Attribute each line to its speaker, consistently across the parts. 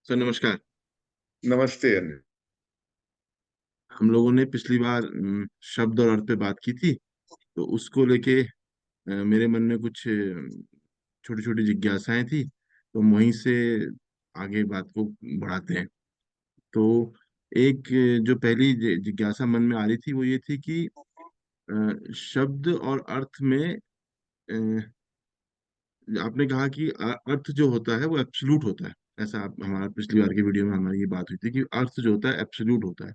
Speaker 1: Sir नमस्कार।
Speaker 2: नमस्ते अनिल।
Speaker 1: हम लोगों ने पिछली बार शब्द और अर्थ पे बात की थी। तो उसको लेके मेरे मन में कुछ छोटी छोटी जिज्ञासाएं थी, तो हम वहीं से आगे बात को बढ़ाते हैं। तो एक जो पहली जिज्ञासा मन में आ रही थी वो ये थी कि शब्द और अर्थ में आपने कहा कि अर्थ जो होता है वो एब्सोल्यूट होता है। ऐसा हमारा पिछली बार की वीडियो में हमारी ये बात हुई थी कि अर्थ जो होता है एब्सोल्यूट होता है।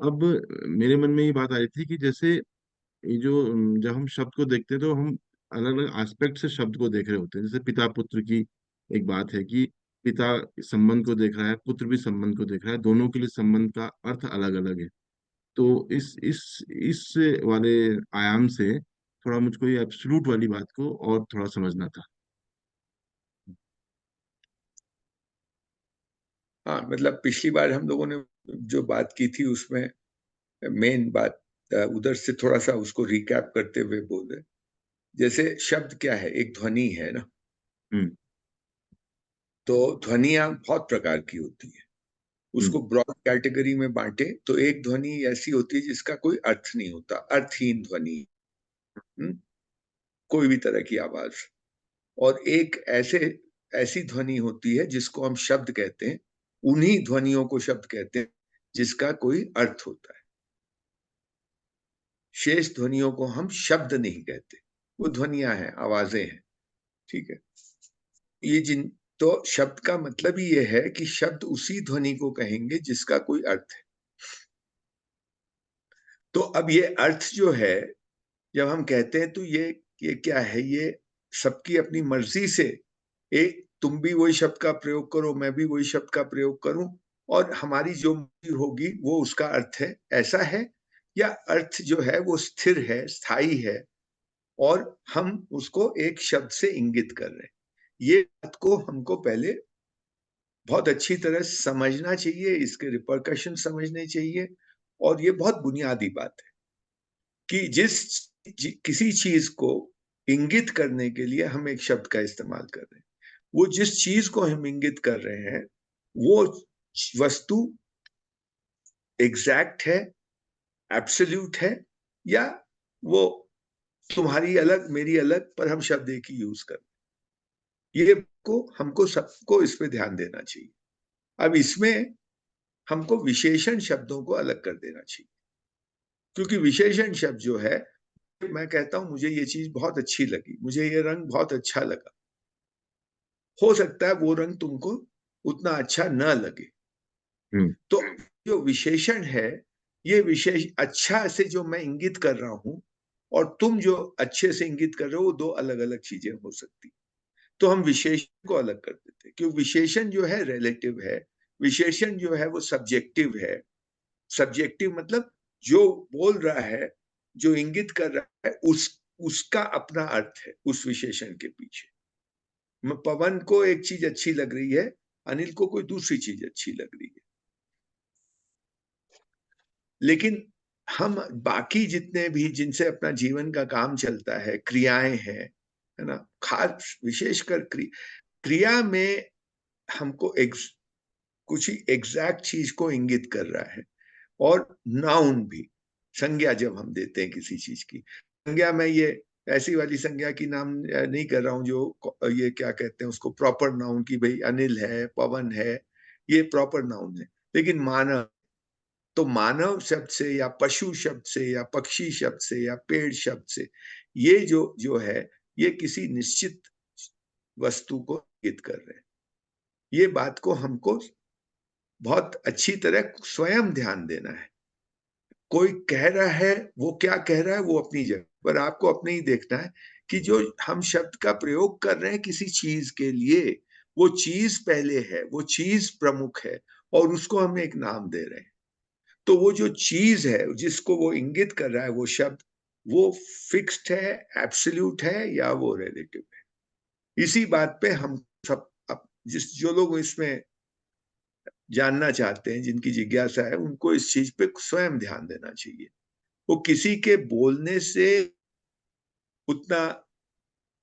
Speaker 1: अब मेरे मन में ये बात आ रही थी कि जैसे ये जो जब हम शब्द को देखते हैं तो हम अलग अलग एस्पेक्ट से शब्द को देख रहे होते हैं। जैसे पिता पुत्र की एक बात है कि पिता संबंध को देख रहा है, पुत्र भी संबंध को देख रहा है, दोनों के लिए संबंध का अर्थ अलग अलग है। तो इस वाले आयाम से थोड़ा मुझको ये एब्सोल्यूट वाली बात को और थोड़ा समझना था।
Speaker 2: हाँ, मतलब पिछली बार हम लोगों ने जो बात की थी उसमें मेन बात उधर से थोड़ा सा उसको रिकैप करते हुए बोल रहे। जैसे शब्द क्या है, एक ध्वनि है ना।
Speaker 1: हम्म।
Speaker 2: तो ध्वनियां बहुत प्रकार की होती है।
Speaker 1: हम्म।
Speaker 2: उसको ब्रॉड कैटेगरी में बांटे तो एक ध्वनि ऐसी होती है जिसका कोई अर्थ नहीं होता, अर्थहीन ध्वनि। हम्म, कोई भी तरह की आवाज। और एक ऐसी ध्वनि होती है जिसको हम शब्द कहते हैं। उन्हीं ध्वनियों को शब्द कहते हैं जिसका कोई अर्थ होता है। शेष ध्वनियों को हम शब्द नहीं कहते, वो ध्वनियां हैं, आवाजें हैं। ठीक है। ये जिन तो शब्द का मतलब ही ये है कि शब्द उसी ध्वनि को कहेंगे जिसका कोई अर्थ है। तो अब ये अर्थ जो है, जब हम कहते हैं तो ये क्या है, ये सबकी अपनी मर्जी से एक तुम भी वही शब्द का प्रयोग करो, मैं भी वही शब्द का प्रयोग करूं, और हमारी जो मर्जी होगी वो उसका अर्थ है, ऐसा है। या अर्थ जो है वो स्थिर है, स्थायी है, और हम उसको एक शब्द से इंगित कर रहे हैं। ये बात को हमको पहले बहुत अच्छी तरह समझना चाहिए, इसके रिपरकशन समझने चाहिए। और ये बहुत बुनियादी बात है कि किसी चीज को इंगित करने के लिए हम एक शब्द का इस्तेमाल कर रहे हैं। वो जिस चीज को हम इंगित कर रहे हैं वो वस्तु एग्जैक्ट है, एब्सोल्यूट है, या वो तुम्हारी अलग मेरी अलग, पर हम शब्द एक ही यूज कर। ये को हमको सबको इस पे ध्यान देना चाहिए। अब इसमें हमको विशेषण शब्दों को अलग कर देना चाहिए, क्योंकि विशेषण शब्द जो है, मैं कहता हूं मुझे ये चीज बहुत अच्छी लगी, मुझे ये रंग बहुत अच्छा लगा। हो सकता है वो रंग तुमको उतना अच्छा न लगे।
Speaker 1: हम्म।
Speaker 2: तो जो विशेषण है, ये विशेष अच्छा से जो मैं इंगित कर रहा हूं और तुम जो अच्छे से इंगित कर रहे हो, वो दो अलग अलग चीजें हो सकती। तो हम विशेषण को अलग कर देते हैं, क्योंकि विशेषण जो है रिलेटिव है। विशेषण जो है वो सब्जेक्टिव है। सब्जेक्टिव मतलब जो बोल रहा है, जो इंगित कर रहा है, उसका अपना अर्थ है उस विशेषण के पीछे। पवन को एक चीज अच्छी लग रही है, अनिल को कोई दूसरी चीज अच्छी लग रही है। लेकिन हम बाकी जितने भी जिनसे अपना जीवन का काम चलता है, क्रियाएं हैं, है ना, खास विशेषकर क्रिया में हमको कुछ ही एग्जैक्ट चीज को इंगित कर रहा है। और नाउन भी, संज्ञा जब हम देते हैं किसी चीज की, संज्ञा में ये ऐसी वाली संज्ञा की नाम नहीं कर रहा हूं जो ये क्या कहते हैं उसको, प्रॉपर नाउन की, भाई अनिल है, पवन है, ये प्रॉपर नाउन है। लेकिन मानव, तो मानव शब्द से या पशु शब्द से या पक्षी शब्द से या पेड़ शब्द से, ये जो जो है, ये किसी निश्चित वस्तु को इंगित कर रहे हैं। ये बात को हमको बहुत अच्छी तरह स्वयं ध्यान देना है। कोई कह रहा है, वो क्या कह रहा है वो अपनी जगह पर, आपको अपने ही देखना है कि जो हम शब्द का प्रयोग कर रहे हैं किसी चीज के लिए, वो चीज पहले है, वो चीज प्रमुख है, और उसको हम एक नाम दे रहे हैं। तो वो जो चीज है जिसको वो इंगित कर रहा है, वो शब्द, वो फिक्स्ड है, एब्सोल्यूट है, या वो रिलेटिव है। इसी बात पे हम सब जिस जो लोग इसमें जानना चाहते हैं, जिनकी जिज्ञासा है, उनको इस चीज पे स्वयं ध्यान देना चाहिए। वो किसी के बोलने से उतना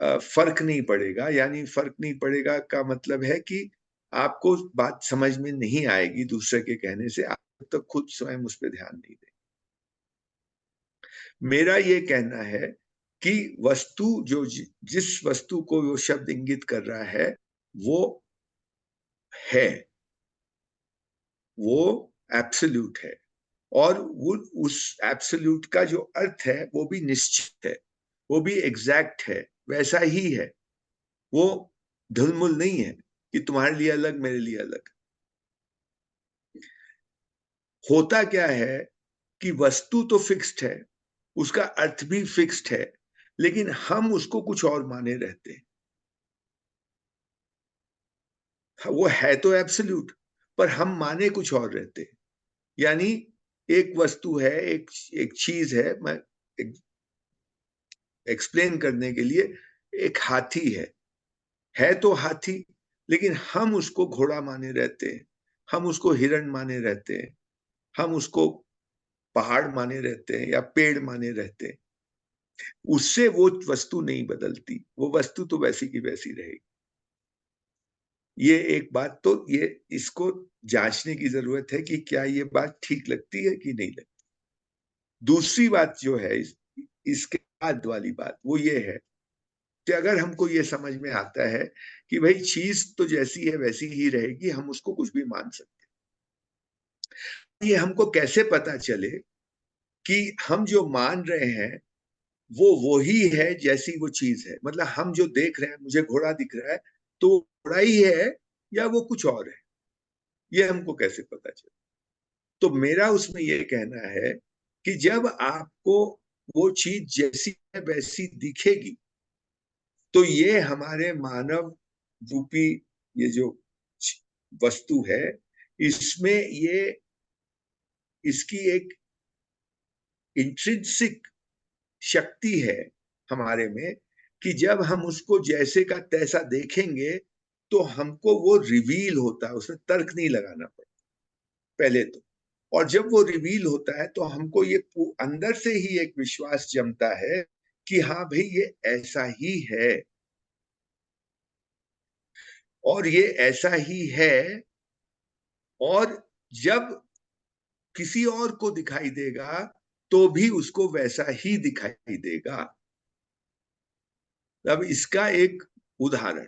Speaker 2: फर्क नहीं पड़ेगा। यानी फर्क नहीं पड़ेगा का मतलब है कि आपको बात समझ में नहीं आएगी दूसरे के कहने से, आप तब तक खुद स्वयं उस पर ध्यान नहीं दें। मेरा ये कहना है कि वस्तु जो जिस वस्तु को वो शब्द इंगित कर रहा है वो है, वो एब्सोल्यूट है, और वो उस एब्सोल्यूट का जो अर्थ है वो भी निश्चित है, वो भी एग्जैक्ट है, वैसा ही है। वो ढुलमुल नहीं है कि तुम्हारे लिए अलग मेरे लिए अलग। होता क्या है कि वस्तु तो फिक्स्ड है, उसका अर्थ भी फिक्स्ड है, लेकिन हम उसको कुछ और माने रहते हैं। वो है तो एब्सोल्यूट, पर हम माने कुछ और रहते हैं। यानी एक वस्तु है, एक चीज है, मैं एक्सप्लेन करने के लिए, एक हाथी है तो हाथी, लेकिन हम उसको घोड़ा माने रहते हैं, हम उसको हिरण माने रहते हैं, हम उसको पहाड़ माने रहते हैं या पेड़ माने रहते हैं। उससे वो वस्तु नहीं बदलती, वो वस्तु तो वैसी की वैसी रहेगी। ये एक बात, तो ये इसको जांचने की जरूरत है कि क्या ये बात ठीक लगती है कि नहीं लगती। दूसरी बात जो है इसके बाद वाली बात वो ये है कि अगर हमको ये समझ में आता है कि भाई चीज तो जैसी है वैसी ही रहेगी, हम उसको कुछ भी मान सकते हैं। ये हमको कैसे पता चले कि हम जो मान रहे हैं वो ही है जैसी वो चीज है? मतलब हम जो देख रहे हैं, मुझे घोड़ा दिख रहा है, तो वो घोड़ा ही है या वो कुछ और है? ये हमको कैसे पता चले? तो मेरा उसमें ये कहना है कि जब आपको वो चीज जैसी है वैसी दिखेगी, तो ये हमारे मानव रूपी ये जो वस्तु है, इसमें ये इसकी एक इंट्रिंसिक शक्ति है हमारे में कि जब हम उसको जैसे का तैसा देखेंगे तो हमको वो रिवील होता है, उसमें तर्क नहीं लगाना पड़ता पहले तो। और जब वो रिवील होता है तो हमको ये अंदर से ही एक विश्वास जमता है कि हाँ भाई ये ऐसा ही है, और ये ऐसा ही है। और जब किसी और को दिखाई देगा तो भी उसको वैसा ही दिखाई देगा। अब इसका एक उदाहरण,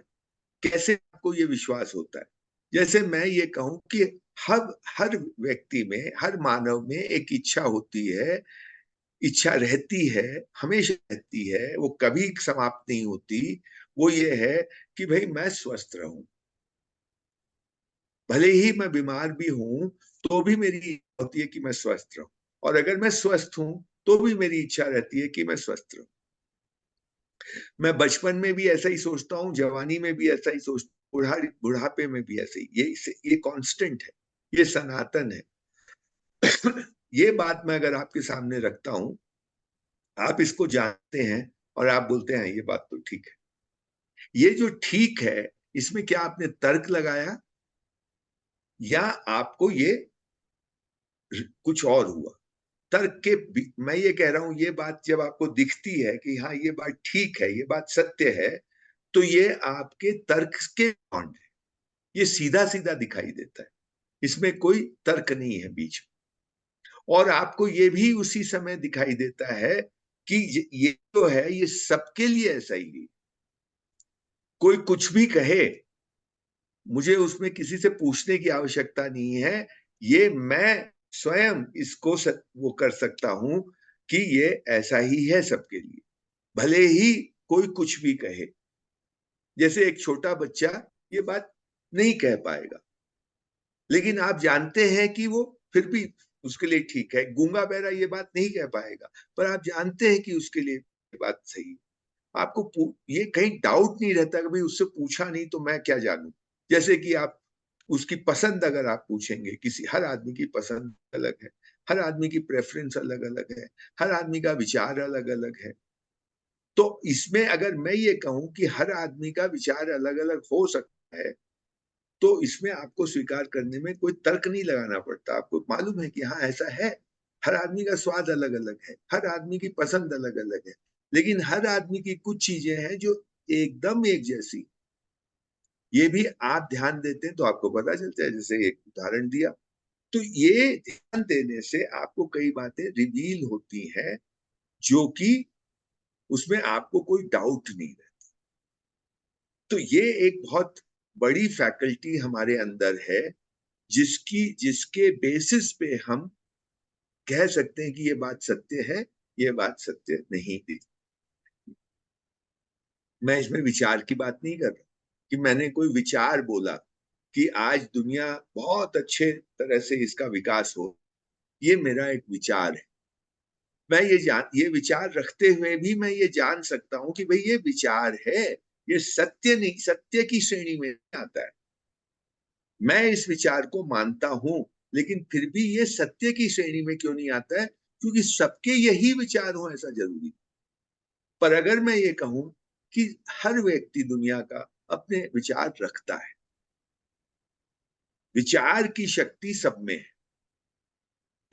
Speaker 2: कैसे आपको ये विश्वास होता है? जैसे मैं ये कहूं कि हर हर व्यक्ति में, हर मानव में एक इच्छा होती है, इच्छा रहती है, हमेशा रहती है, वो कभी समाप्त नहीं होती। वो ये है कि भाई मैं स्वस्थ रहूं, भले ही मैं बीमार भी हूं तो भी मेरी इच्छा होती है कि मैं स्वस्थ रहूं, और अगर मैं स्वस्थ हूं तो भी मेरी इच्छा रहती है कि मैं स्वस्थ रहूं। मैं बचपन में भी ऐसा ही सोचता हूँ, जवानी में भी ऐसा ही सोचता हूँ, बुढ़ापे में भी ऐसे ही। ये कांस्टेंट है, ये सनातन है। ये बात मैं अगर आपके सामने रखता हूं, आप इसको जानते हैं और आप बोलते हैं ये बात तो ठीक है। ये जो ठीक है, इसमें क्या आपने तर्क लगाया, या आपको ये कुछ और हुआ? तर्क के मैं ये कह रहा हूं, ये बात जब आपको दिखती है कि हाँ ये बात ठीक है, ये बात सत्य है, तो ये आपके तर्क के बॉन्ड है, ये सीधा सीधा दिखाई देता है, इसमें कोई तर्क नहीं है बीच में। और आपको ये भी उसी समय दिखाई देता है कि ये तो है, ये सबके लिए ऐसा ही है। कोई कुछ भी कहे, मुझे उसमें किसी से पूछने की आवश्यकता नहीं है, ये मैं स्वयं इसको वो कर सकता हूं कि ये ऐसा ही है सबके लिए, भले ही कोई कुछ भी कहे। जैसे एक छोटा बच्चा ये बात नहीं कह पाएगा, लेकिन आप जानते हैं कि वो फिर भी उसके लिए ठीक है। गूंगा बहरा ये बात नहीं कह पाएगा, पर आप जानते हैं कि उसके लिए ये बात सही है। आपको ये कहीं डाउट नहीं रहता कि भाई उससे पूछा नहीं तो मैं क्या जानूं। जैसे कि आप उसकी पसंद अगर आप पूछेंगे, किसी, हर आदमी की पसंद अलग है, हर आदमी की प्रेफरेंस अलग अलग है, हर आदमी का विचार अलग अलग है। तो इसमें अगर मैं ये कहूं कि हर आदमी का विचार अलग अलग हो सकता है, तो इसमें आपको स्वीकार करने में कोई तर्क नहीं लगाना पड़ता। आपको मालूम है कि हाँ ऐसा है, हर आदमी का स्वाद अलग अलग है, हर आदमी की पसंद अलग अलग है, लेकिन हर आदमी की कुछ चीजें हैं जो एकदम एक जैसी। ये भी आप ध्यान देते हैं तो आपको पता चलता है, जैसे एक उदाहरण दिया। तो ये ध्यान देने से आपको कई बातें रिवील होती हैं, जो कि उसमें आपको कोई डाउट नहीं है। तो ये एक बहुत बड़ी फैकल्टी हमारे अंदर है, जिसके बेसिस पे हम कह सकते हैं कि ये बात सत्य है, ये बात सत्य नहीं थी। मैं इसमें विचार की बात नहीं कर रहा कि मैंने कोई विचार बोला कि आज दुनिया बहुत अच्छे तरह से इसका विकास हो, ये मेरा एक विचार है। मैं ये विचार रखते हुए भी मैं ये जान सकता हूं कि भाई ये विचार है, ये सत्य नहीं, सत्य की श्रेणी में नहीं आता है। मैं इस विचार को मानता हूं, लेकिन फिर भी ये सत्य की श्रेणी में क्यों नहीं आता है? क्योंकि सबके यही विचार हो ऐसा जरूरी। पर अगर मैं ये कहूं कि हर व्यक्ति दुनिया का अपने विचार रखता है, विचार की शक्ति सब में है,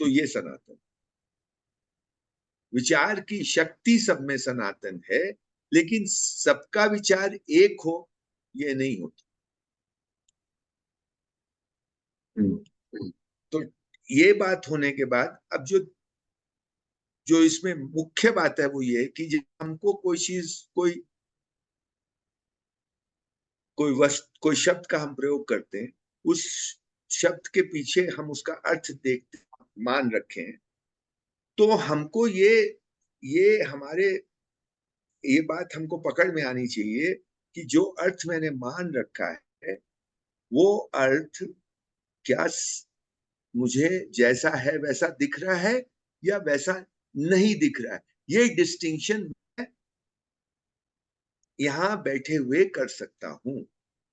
Speaker 2: तो ये सनातन। विचार की शक्ति सब में सनातन है, लेकिन सबका विचार एक हो, ये नहीं होता। तो ये बात होने के बाद अब जो जो इसमें मुख्य बात है वो ये कि जब हमको कोई चीज, कोई शब्द का हम प्रयोग करते हैं, उस शब्द के पीछे हम उसका अर्थ देखते, मान रखे हैं, तो हमको ये बात हमको पकड़ में आनी चाहिए कि जो अर्थ मैंने मान रखा है, वो अर्थ क्या मुझे जैसा है वैसा दिख रहा है या वैसा नहीं दिख रहा है। ये डिस्टिंक्शन यहां बैठे हुए कर सकता हूं।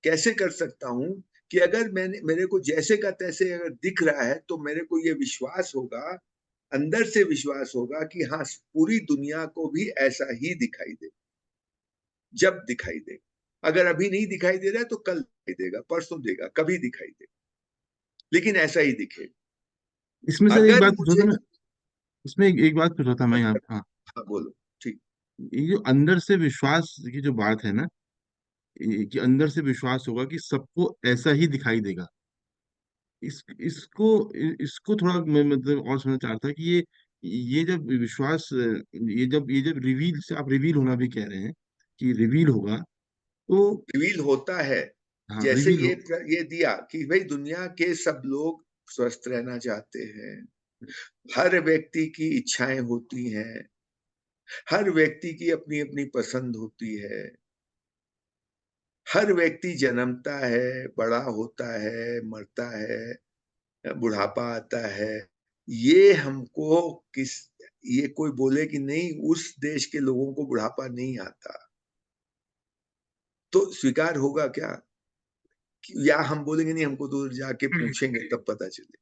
Speaker 2: कैसे कर सकता हूं? कि अगर मेरे को जैसे का तैसे अगर दिख रहा है, तो मेरे को ये विश्वास होगा, अंदर से विश्वास होगा कि हाँ, पूरी दुनिया को भी ऐसा ही दिखाई दे। जब दिखाई दे, अगर अभी नहीं दिखाई दे रहा है तो कल दिखाई देगा, परसों देगा, कभी दिखाई देगा, लेकिन ऐसा ही दिखे।
Speaker 1: इसमें सर एक
Speaker 2: अगर
Speaker 1: बात पूछा था
Speaker 2: मुझे,
Speaker 1: मैं, इसमें एक बात पूछा था मैं यहाँ। हाँ,
Speaker 2: हाँ बोलो। ठीक।
Speaker 1: ये जो अंदर से विश्वास की जो बात है ना, कि अंदर से विश्वास होगा कि सबको ऐसा ही दिखाई देगा। इसको थोड़ा मैं मतलब और समझना चाहता था कि ये जब विश्वास, ये जब रिवील से आप रिवील होना भी कह रहे हैं कि रिवील होगा, तो
Speaker 2: रिवील होता है।
Speaker 1: हाँ
Speaker 2: जैसे
Speaker 1: रिवील हो।
Speaker 2: ये दिया कि भाई दुनिया के सब लोग स्वस्थ रहना चाहते हैं, हर व्यक्ति की इच्छाएं होती हैं, हर व्यक्ति की अपनी अपनी पसंद होती है, हर व्यक्ति जन्मता है, बड़ा होता है, मरता है, बुढ़ापा आता है। ये हमको किस ये कोई बोले कि नहीं उस देश के लोगों को बुढ़ापा नहीं आता, तो स्वीकार होगा क्या? या हम बोलेंगे नहीं, हमको तो जाके पूछेंगे तब पता चले।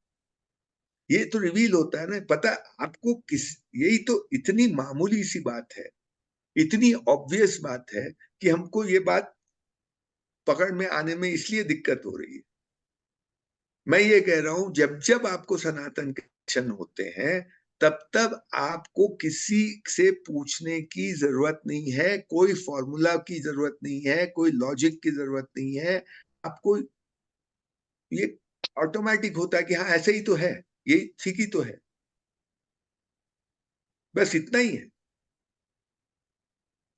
Speaker 2: ये तो रिवील होता है ना, पता आपको किस, यही तो इतनी मामूली सी बात है, इतनी ऑब्वियस बात है कि हमको ये बात पकड़ में आने में इसलिए दिक्कत हो रही है। मैं ये कह रहा हूं, जब जब आपको सनातन के दर्शन होते हैं, तब तब आपको किसी से पूछने की जरूरत नहीं है, कोई फॉर्मूला की जरूरत नहीं है, कोई लॉजिक की जरूरत नहीं है। आपको ये ऑटोमेटिक होता है कि हाँ ऐसे ही तो है, ये ठीक ही तो है, बस इतना ही है।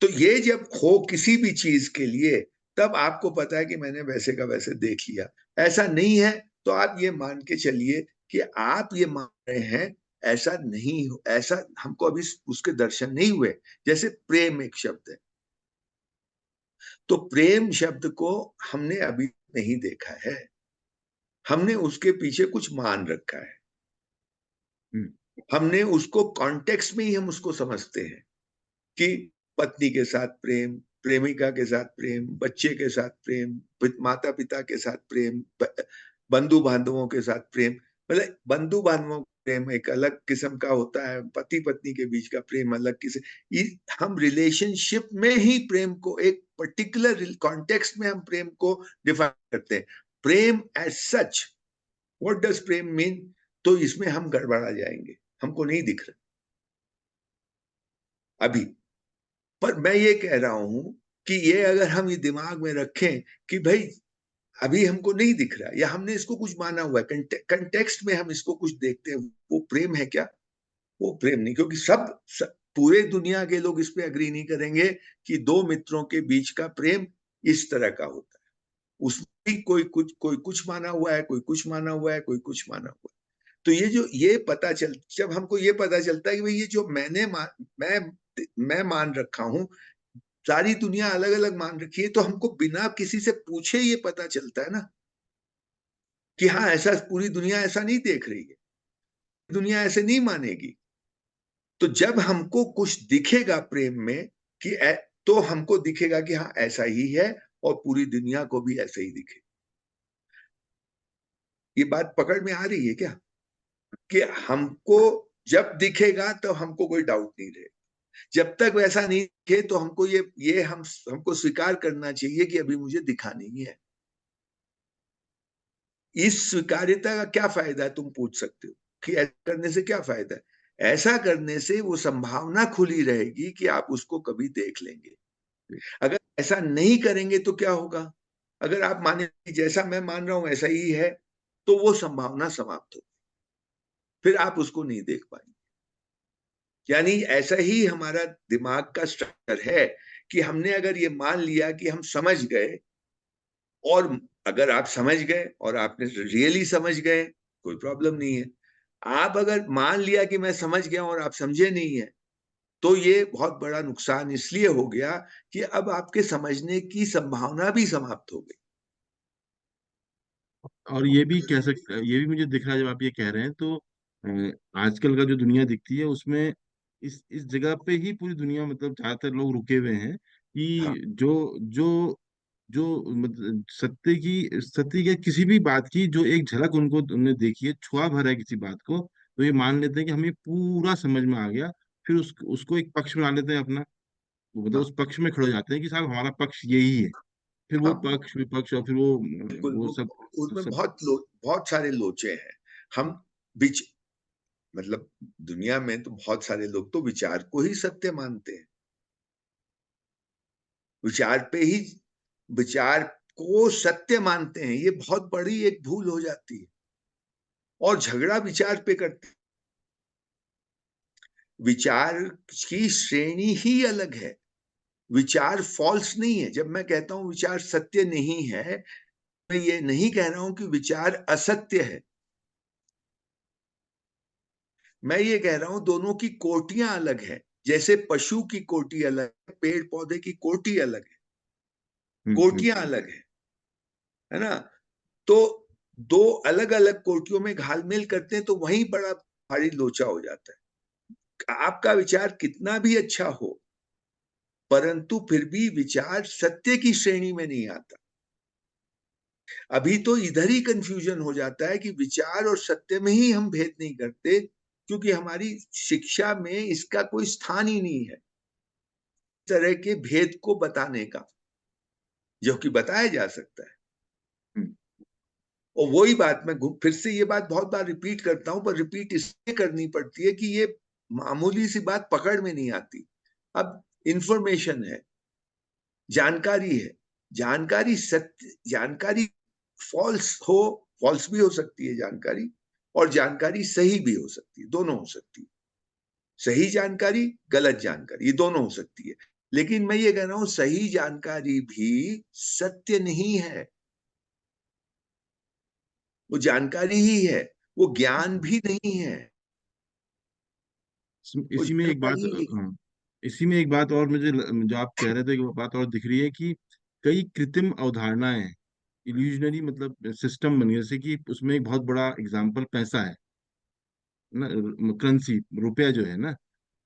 Speaker 2: तो ये जब हो किसी भी चीज के लिए, तब आपको पता है कि मैंने वैसे का वैसे देख लिया। ऐसा नहीं है तो आप ये मान के चलिए कि आप ये मान रहे हैं, ऐसा नहीं ऐसा हमको अभी उसके दर्शन नहीं हुए। जैसे प्रेम एक शब्द है, तो प्रेम शब्द को हमने अभी नहीं देखा है, हमने उसके पीछे कुछ मान रखा है,
Speaker 1: हम्म,
Speaker 2: हमने उसको कॉन्टेक्स्ट में ही हम उसको समझते हैं कि पत्नी के साथ प्रेम, प्रेमिका के साथ प्रेम, बच्चे के साथ प्रेम, माता पिता के साथ प्रेम, बंधु बांधवों के साथ प्रेम। मतलब बंधु बांधवों का प्रेम एक अलग किस्म का होता है, पति पत्नी के बीच का प्रेम अलग किस्म। हम रिलेशनशिप में ही प्रेम को एक पर्टिकुलर कॉन्टेक्स्ट में हम प्रेम को डिफाइन करते हैं। Prem as such, what does prem mean? तो इसमें हम गड़बड़ा जाएंगे, हमको नहीं दिख रहा अभी। पर मैं ये कह रहा हूं कि ये अगर हम ये दिमाग में रखें कि भाई अभी हमको नहीं दिख रहा, या हमने इसको कुछ माना हुआ है, कंटेक्स्ट में हम इसको कुछ देखते हैं, वो प्रेम है क्या? वो प्रेम नहीं, क्योंकि पूरे दुनिया के लोग इस पे अग्री नहीं करेंगे कि दो मित्रों के बीच का प्रेम इस तरह का होता है। उसमें भी कोई कुछ माना हुआ है, कोई कुछ माना हुआ है, कोई कुछ माना हुआ है। तो ये पता चल, जब हमको ये पता चलता है कि भाई ये जो मैं मान रखा हूं, सारी दुनिया अलग अलग मान रखी है, तो हमको बिना किसी से पूछे ये पता चलता है ना कि हाँ, ऐसा पूरी दुनिया ऐसा नहीं देख रही है, दुनिया ऐसे नहीं मानेगी। तो जब हमको कुछ दिखेगा प्रेम में कि तो हमको दिखेगा कि हाँ ऐसा ही है, और पूरी दुनिया को भी ऐसे ही दिखे। ये बात पकड़ में आ रही है क्या? कि हमको जब दिखेगा तो हमको कोई डाउट नहीं रहेगा। जब तक वैसा नहीं दिखे तो हमको ये हमको स्वीकार करना चाहिए कि अभी मुझे दिखा नहीं है। इस स्वीकार्यता का क्या फायदा है, तुम पूछ सकते हो कि ऐसा करने से क्या फायदा है? ऐसा करने से वो संभावना खुली रहेगी कि आप उसको कभी देख लेंगे। अगर ऐसा नहीं करेंगे तो क्या होगा? अगर आप माने कि जैसा मैं मान रहा हूं ऐसा ही है, तो वो संभावना समाप्त हो, फिर आप उसको नहीं देख पाएंगे। यानी ऐसा ही हमारा दिमाग का स्ट्रक्चर है कि हमने अगर ये मान लिया कि हम समझ गए, और अगर आप समझ गए और आपने रियली समझ गए, कोई प्रॉब्लम नहीं है। आप अगर मान लिया कि मैं समझ गया और आप समझे नहीं है, तो ये बहुत बड़ा नुकसान इसलिए हो गया कि अब आपके समझने की संभावना भी समाप्त हो गई।
Speaker 1: और ये भी कह सकते, ये भी मुझे दिख रहा है जब आप ये कह रहे हैं तो आजकल का जो दुनिया दिखती है उसमें इस जगह पे ही पूरी दुनिया, मतलब ज्यादातर लोग रुके हुए हैं
Speaker 2: हाँ,
Speaker 1: कि जो जो जो मतलब सत्य के किसी भी बात की जो एक झलक उनको उन्होंने देखी है, छुआ भर है किसी बात को, तो ये मान लेते हैं कि हमें पूरा समझ में आ गया। फिर उसको एक पक्ष बना लेते हैं अपना, मतलब
Speaker 2: हाँ,
Speaker 1: उस पक्ष में खड़े हो जाते हैं कि साहब हमारा पक्ष यही है। फिर वो
Speaker 2: हाँ,
Speaker 1: पक्ष विपक्ष और फिर
Speaker 2: बिल्कुल।
Speaker 1: वो सब
Speaker 2: उसमें
Speaker 1: सब
Speaker 2: बहुत सारे लोचे हैं। हम विच मतलब दुनिया में तो बहुत सारे लोग तो विचार को ही सत्य मानते हैं। विचार पे ही विचार को सत्य मानते हैं। ये बहुत बड़ी एक भूल हो जाती है, और झगड़ा विचार पे करते हैं। विचार की श्रेणी ही अलग है। विचार फॉल्स नहीं है। जब मैं कहता हूं विचार सत्य नहीं है, मैं ये नहीं कह रहा हूं कि विचार असत्य है। मैं ये कह रहा हूं दोनों की कोटियां अलग है। जैसे पशु की कोटि अलग है, पेड़ पौधे की कोटि अलग है, कोटियां अलग है ना? तो दो अलग अलग कोटियों में घालमेल करते हैं तो वहीं बड़ा भारी लोचा हो जाता है। आपका विचार कितना भी अच्छा हो, परंतु फिर भी विचार सत्य की श्रेणी में नहीं आता। अभी तो इधर ही कंफ्यूजन हो जाता है कि विचार और सत्य में ही हम भेद नहीं करते, क्योंकि हमारी शिक्षा में इसका कोई स्थान ही नहीं है, इस तरह के भेद को बताने का, जो कि बताया जा सकता है। और वही बात मैं फिर से ये बात बहुत बार रिपीट करता हूं, पर रिपीट इसलिए करनी पड़ती है कि ये मामूली सी बात पकड़ में नहीं आती। अब इंफॉर्मेशन है, जानकारी है, जानकारी सत्य, जानकारी फॉल्स भी हो सकती है जानकारी, और जानकारी सही भी हो सकती है, दोनों हो सकती है। सही जानकारी, गलत जानकारी, ये दोनों हो सकती है। लेकिन मैं ये कह रहा हूं सही जानकारी भी सत्य नहीं है। वो जानकारी ही है, वो ज्ञान भी नहीं है। वो
Speaker 1: इसी में एक बात,
Speaker 2: जानकारी ही।
Speaker 1: हाँ, इसी में एक बात और मुझे जो आप कह रहे थे कि वो बात और दिख रही है कि कई कृत्रिम अवधारणाएं, इल्यूजनरी मतलब सिस्टम बनी है, जैसे कि उसमें एक बहुत बड़ा एग्जांपल पैसा है ना, करेंसी, रुपया जो है ना,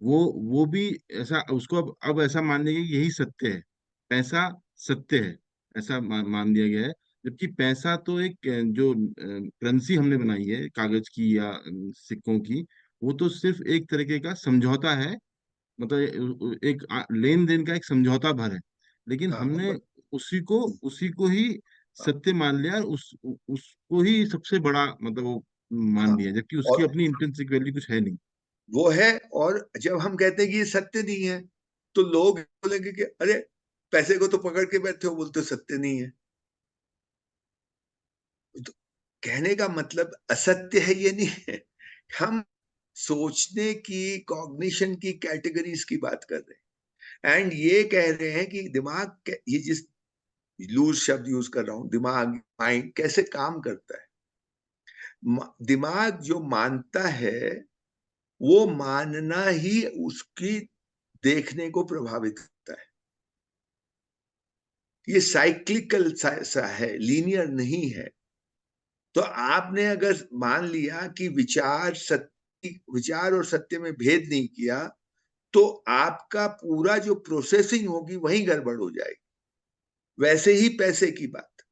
Speaker 1: वो भी ऐसा, उसको अब ऐसा मान लिया गया कि यही सत्य है, पैसा सत्य है, ऐसा मान दिया गया है। जबकि पैसा तो एक जो करेंसी हमने बनाई है कागज की या सिक्कों की, वो तो सिर्फ एक तरीके का समझौता है, मतलब एक लेन देन का एक समझौता भर है। लेकिन
Speaker 2: हाँ,
Speaker 1: हमने उसी को ही सत्य मान लिया, उसको ही सबसे बड़ा मतलब वो मान
Speaker 2: हाँ,
Speaker 1: लिया, जबकि उसकी
Speaker 2: और
Speaker 1: अपनी इंट्रिंसिक वैल्यू कुछ है नहीं।
Speaker 2: वो है। और जब हम कहते हैं कि ये सत्य नहीं है, तो लोग बोलेंगे कि अरे पैसे को तो पकड़ के बैठे हो, बोलते हो सत्य नहीं है। कहने का मतलब असत्य है ये नहीं है। हम सोचने की, कॉग्निशन की कैटेगरीज की बात कर रहे हैं, एंड ये कह रहे हैं कि ये जिस लूज शब्द यूज कर रहा हूं, दिमाग, माइंड कैसे काम करता है। दिमाग जो मानता है वो मानना ही उसकी देखने को प्रभावित करता है। ये साइक्लिकल सा है, लीनियर नहीं है। तो आपने अगर मान लिया कि विचार और सत्य में भेद नहीं किया, तो आपका पूरा जो प्रोसेसिंग होगी वही गड़बड़ हो जाएगी। वैसे ही पैसे की बात,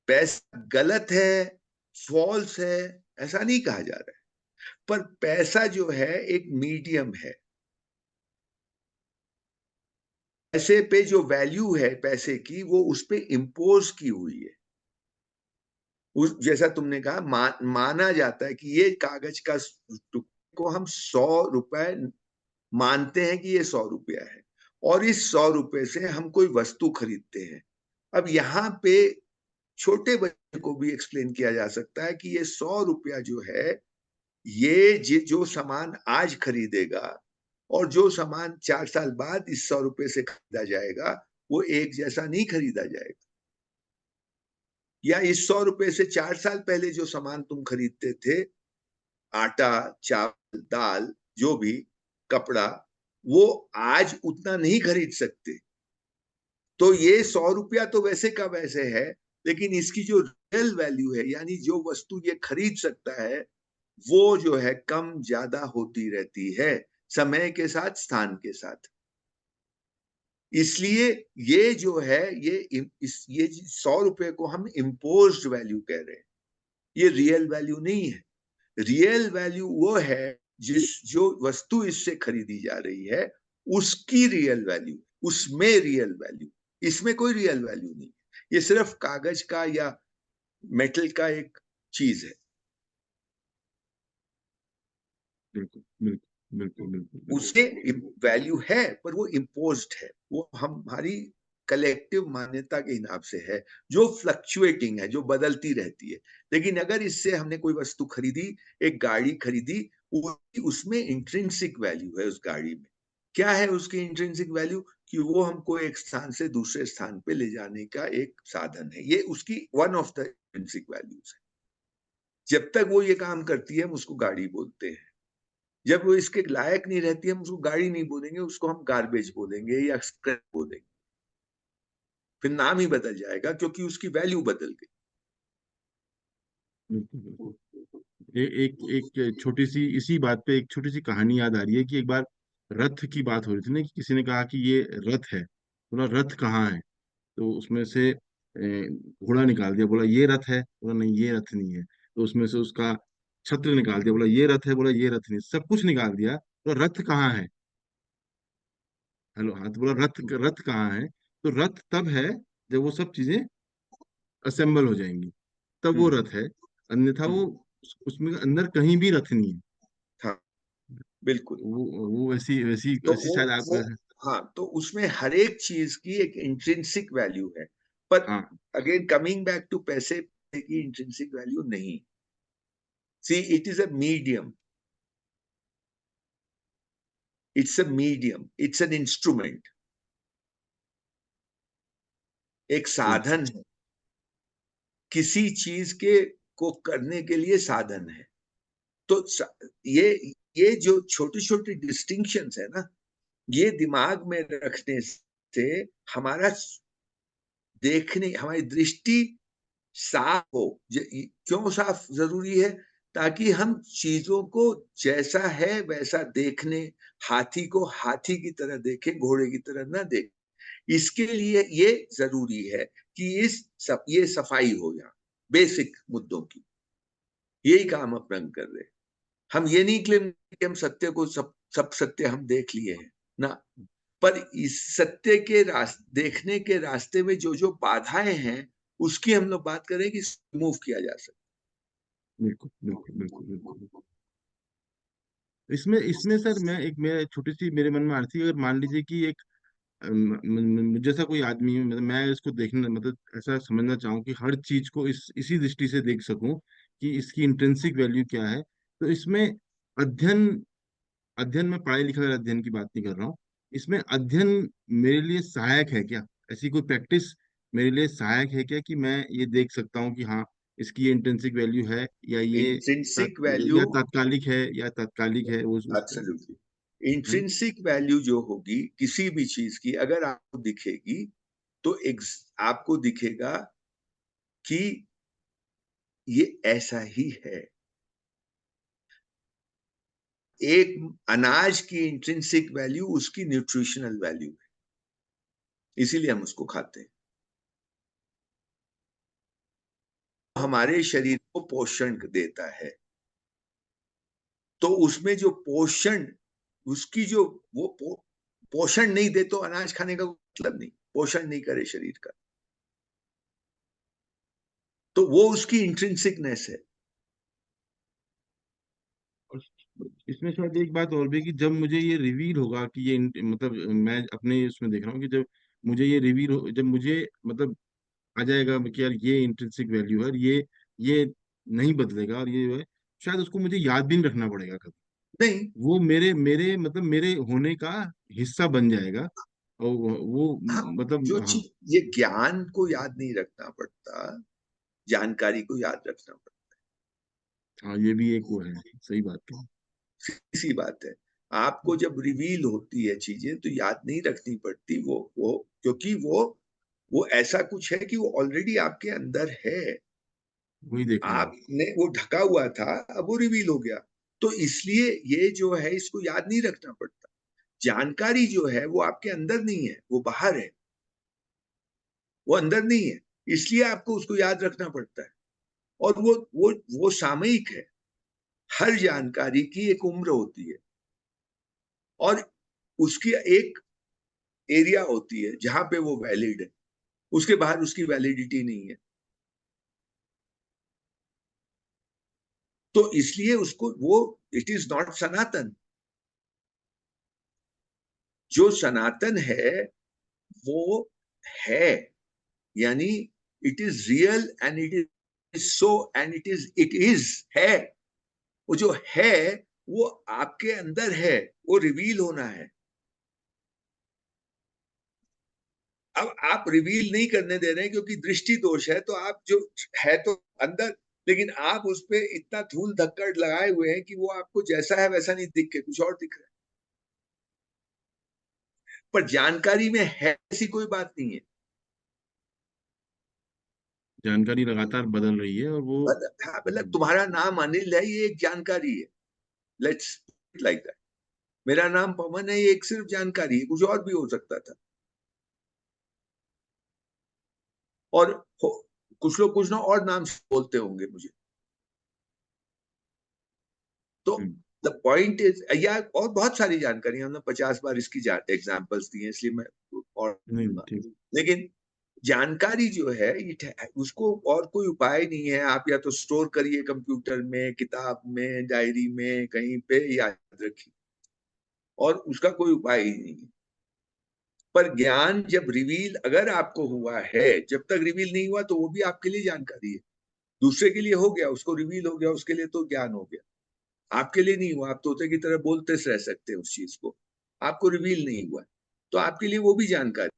Speaker 2: पैसा गलत है, फॉल्स है, ऐसा नहीं कहा जा रहा है, पर पैसा जो है एक मीडियम है। पैसे पे जो वैल्यू है पैसे की, वो उस पे इम्पोज की हुई है। उस जैसा तुमने कहा, माना जाता है कि ये कागज का टुकड़े को हम 100 रुपए मानते हैं कि ये 100 रुपया है, और इस 100 रुपए से हम कोई वस्तु खरीदते हैं। अब यहाँ पे छोटे बच्चे को भी एक्सप्लेन किया जा सकता है कि ये 100 रुपया जो है, ये जो सामान आज खरीदेगा और जो सामान 4 साल बाद इस 100 रुपए से खरीदा जाएगा, वो एक जैसा नहीं खरीदा जाएगा। या इस 100 रुपए से 4 साल पहले जो सामान तुम खरीदते थे, आटा, चावल, दाल, जो भी, कपड़ा, वो आज उतना नहीं खरीद सकते। तो ये 100 रुपया तो वैसे का वैसे है, लेकिन इसकी जो रियल वैल्यू है, यानी जो वस्तु ये खरीद सकता है, वो जो है कम ज्यादा होती रहती है समय के साथ, स्थान के साथ। इसलिए ये जो है, ये 100 रुपए को हम इम्पोज्ड वैल्यू कह रहे हैं। ये रियल वैल्यू नहीं है। रियल वैल्यू वो है जो वस्तु इससे खरीदी जा रही है, उसकी रियल वैल्यू, उसमें रियल वैल्यू। इसमें कोई रियल वैल्यू नहीं, ये सिर्फ कागज का या मेटल का एक चीज है।
Speaker 1: बिल्कुल बिल्कुल बिल्कुल बिल्कुल बिल्कुल।
Speaker 2: उसके वैल्यू है, पर वो इम्पोज्ड है, वो हमारी कलेक्टिव मान्यता के हिसाब से है, जो फ्लक्चुएटिंग है, जो बदलती रहती है। लेकिन अगर इससे हमने कोई वस्तु खरीदी, एक गाड़ी खरीदी, उसमें इंट्रिंसिक वैल्यू है उस गाड़ी में। क्या है उसकी इंट्रिंसिक वैल्यू? कि वो हमको एक स्थान से दूसरे स्थान पे ले जाने का एक साधन है। ये उसकी one of the intrinsic values है। जब तक वो ये काम करती है, हम उसको गाड़ी बोलते हैं। जब वो इसके लायक नहीं रहती, हम उसको गाड़ी नहीं बोलेंगे, उसको हम गार्बेज बोलेंगे या स्क्रैप बोलेंगे। फिर नाम ही बदल जाएगा, क्योंकि उसकी वैल्यू बदल गई।
Speaker 1: बिल्कुल बिल्कुल। एक एक छोटी सी, इसी बात पे एक छोटी सी कहानी याद आ रही है कि एक बार रथ की बात हो रही थी ना, कि किसी ने कहा कि ये रथ है, बोला रथ कहाँ है? तो उसमें से घोड़ा निकाल दिया, बोला ये रथ है, बोला नहीं ये रथ नहीं है। तो उसमें से उसका छत्र निकाल दिया, बोला ये रथ है, बोला ये रथ नहीं, सब कुछ निकाल दिया, बोला रथ कहाँ है? हेलो, हाँ, तो बोला रथ, रथ कहाँ है? तो रथ तब है जब वो सब चीजें असेंबल हो जाएंगी, तब वो
Speaker 2: हम्म।
Speaker 1: रथ है। अन्यथा वो
Speaker 2: हम्म।
Speaker 1: उसमें अंदर कहीं भी रथ नहीं है।
Speaker 2: हाँ, बिल्कुल।
Speaker 1: वो वैसी वैसी
Speaker 2: तो
Speaker 1: वैसी शायद आप।
Speaker 2: वो हाँ, तो उसमें हर एक चीज की एक इंट्रिंसिक वैल्यू है। पर
Speaker 1: हाँ।
Speaker 2: अगेन कमिंग बैक टू पैसे की इंट्रिंसिक वैल्यू नहीं। See, it is a medium, it's a medium, it's an instrument, एक
Speaker 1: बिल्कुल
Speaker 2: साधन है। किसी चीज के को करने के लिए साधन है। तो ये ये जो छोटी छोटी डिस्टिंक्शंस है ना, ये दिमाग में रखने से हमारा देखने, हमारी दृष्टि साफ हो। क्यों साफ जरूरी है? ताकि हम चीजों को जैसा है वैसा देखने, हाथी को हाथी की तरह देखें, घोड़े की तरह ना देखें। इसके लिए ये जरूरी है कि ये सफाई हो, यहाँ बेसिक मुद्दों की। यही काम अपना कर रहे हैं। हम ये नहीं क्लेम कि हम सत्य को सब सत्य हम देख लिए हैं ना, पर इस सत्य के देखने के रास्ते में जो जो बाधाएं हैं, उसकी हम लोग बात करें कि रिमूव किया जा सकता।
Speaker 1: बिल्कुल बिल्कुल बिल्कुल बिल्कुल। इसमें इसमें सर, मैं एक, मेरा छोटी सी मेरे मन में आ रही थी, अगर मान लीजिए कि एक जैसा कोई आदमी है, मतलब मैं इसको देखना, मतलब ऐसा समझना चाहूँ कि हर चीज को इसी दृष्टि से देख सकूं कि इसकी इंट्रिंसिक वैल्यू क्या है। तो इसमें अध्ययन, अध्ययन में पढ़ाई लिखाई वाले अध्ययन की बात नहीं कर रहा हूँ, इसमें अध्ययन मेरे लिए सहायक है क्या, ऐसी कोई प्रैक्टिस मेरे लिए सहायक है क्या, कि मैं ये देख सकता हूँ कि हाँ इसकी ये इंट्रिंसिक वैल्यू है, या ये
Speaker 2: इंट्रिंसिक वैल्यू,
Speaker 1: या तात्कालिक है, या तात्कालिक है वो उसका,
Speaker 2: एब्सोल्युटली
Speaker 1: है ना।
Speaker 2: इंट्रिंसिक वैल्यू जो होगी किसी भी चीज की, अगर आपको दिखेगी तो आपको दिखेगा कि ये ऐसा ही है। एक अनाज की इंट्रिंसिक वैल्यू उसकी न्यूट्रिशनल वैल्यू है, इसीलिए हम उसको खाते हैं। हमारे शरीर को पोषण देता है, तो उसमें जो पोषण, उसकी जो वो पोषण नहीं दे तो अनाज खाने का मतलब नहीं, पोषण नहीं करे शरीर का, तो वो उसकी इंट्रिंसिकनेस है।
Speaker 1: और इसमें शायद एक बात और भी, कि जब मुझे ये रिवील होगा कि ये मतलब मैं अपने उसमें देख रहा हूँ कि जब मुझे ये रिवील हो, जब मुझे मतलब आ जाएगा कि यार ये इंट्रिंसिक वैल्यू है और ये नहीं बदलेगा, और ये जो है शायद उसको मुझे याद भी नहीं रखना पड़ेगा कभी,
Speaker 2: नहीं,
Speaker 1: वो मेरे मेरे मतलब मेरे होने का हिस्सा बन जाएगा। और वो
Speaker 2: हम
Speaker 1: मतलब
Speaker 2: जो
Speaker 1: हाँ।
Speaker 2: चीज, ये ज्ञान को याद नहीं रखना पड़ता, जानकारी को याद रखना पड़ता।
Speaker 1: हाँ ये भी एक वो है, सही बात है।
Speaker 2: इसी बात है, आपको जब रिवील होती है चीजें तो याद नहीं रखनी पड़ती, वो क्योंकि वो ऐसा कुछ है कि वो ऑलरेडी आपके अंदर है।
Speaker 1: वही देख रहा हूँ।
Speaker 2: आपने वो ढका हुआ था, अब वो रिवील हो गया, तो इसलिए ये जो है इसको याद नहीं रखना पड़ता। जानकारी जो है वो आपके अंदर नहीं है, वो बाहर है, वो अंदर नहीं है, इसलिए आपको उसको याद रखना पड़ता है। और वो सामयिक है। हर जानकारी की एक उम्र होती है, और उसकी एक एरिया होती है जहां पे वो वैलिड है, उसके बाहर उसकी वैलिडिटी नहीं है। तो इसलिए उसको वो, इट इज नॉट सनातन। जो सनातन है वो है, यानी it is real and it is so and it is है। वो जो है वो आपके अंदर है, वो रिवील होना है। अब आप रिवील नहीं करने दे रहे हैं क्योंकि दृष्टि दोष है, तो आप जो है तो अंदर, लेकिन आप उस पर इतना धूल धक्कड़ लगाए हुए हैं कि वो आपको जैसा है वैसा नहीं दिख के कुछ और दिख रहा है। पर जानकारी में है ऐसी कोई बात नहीं है।
Speaker 1: जानकारी लगातार बदल रही है और वो
Speaker 2: हाँ, मतलब तुम्हारा नाम अनिल है, ये एक जानकारी है, लेट्स लाइक दैट। मेरा नाम पवन है, ये एक सिर्फ जानकारी है, कुछ और भी हो सकता था। और कुछ लोग कुछ ना और नाम से बोलते होंगे मुझे। तो
Speaker 1: हम्म,
Speaker 2: द पॉइंट इज, या और बहुत सारी जानकारी, हमने 50 बार इसकी एग्जाम्पल्स दी हैं, इसलिए मैं और
Speaker 1: नहीं ठीक।
Speaker 2: लेकिन जानकारी जो है उसको और कोई उपाय नहीं है। आप या तो स्टोर करिए कंप्यूटर में, किताब में, डायरी में, कहीं पे याद रखिए, और उसका कोई उपाय ही नहीं है। पर ज्ञान जब रिवील अगर आपको हुआ है, जब तक रिवील नहीं हुआ तो वो भी आपके लिए जानकारी है। दूसरे के लिए हो गया, उसको रिवील हो गया, उसके लिए तो ज्ञान हो गया। आपके लिए नहीं हुआ, आप तोते की तरह बोलते रह सकते हैं उस चीज को, आपको रिवील नहीं हुआ, तो आपके लिए वो भी जानकारी।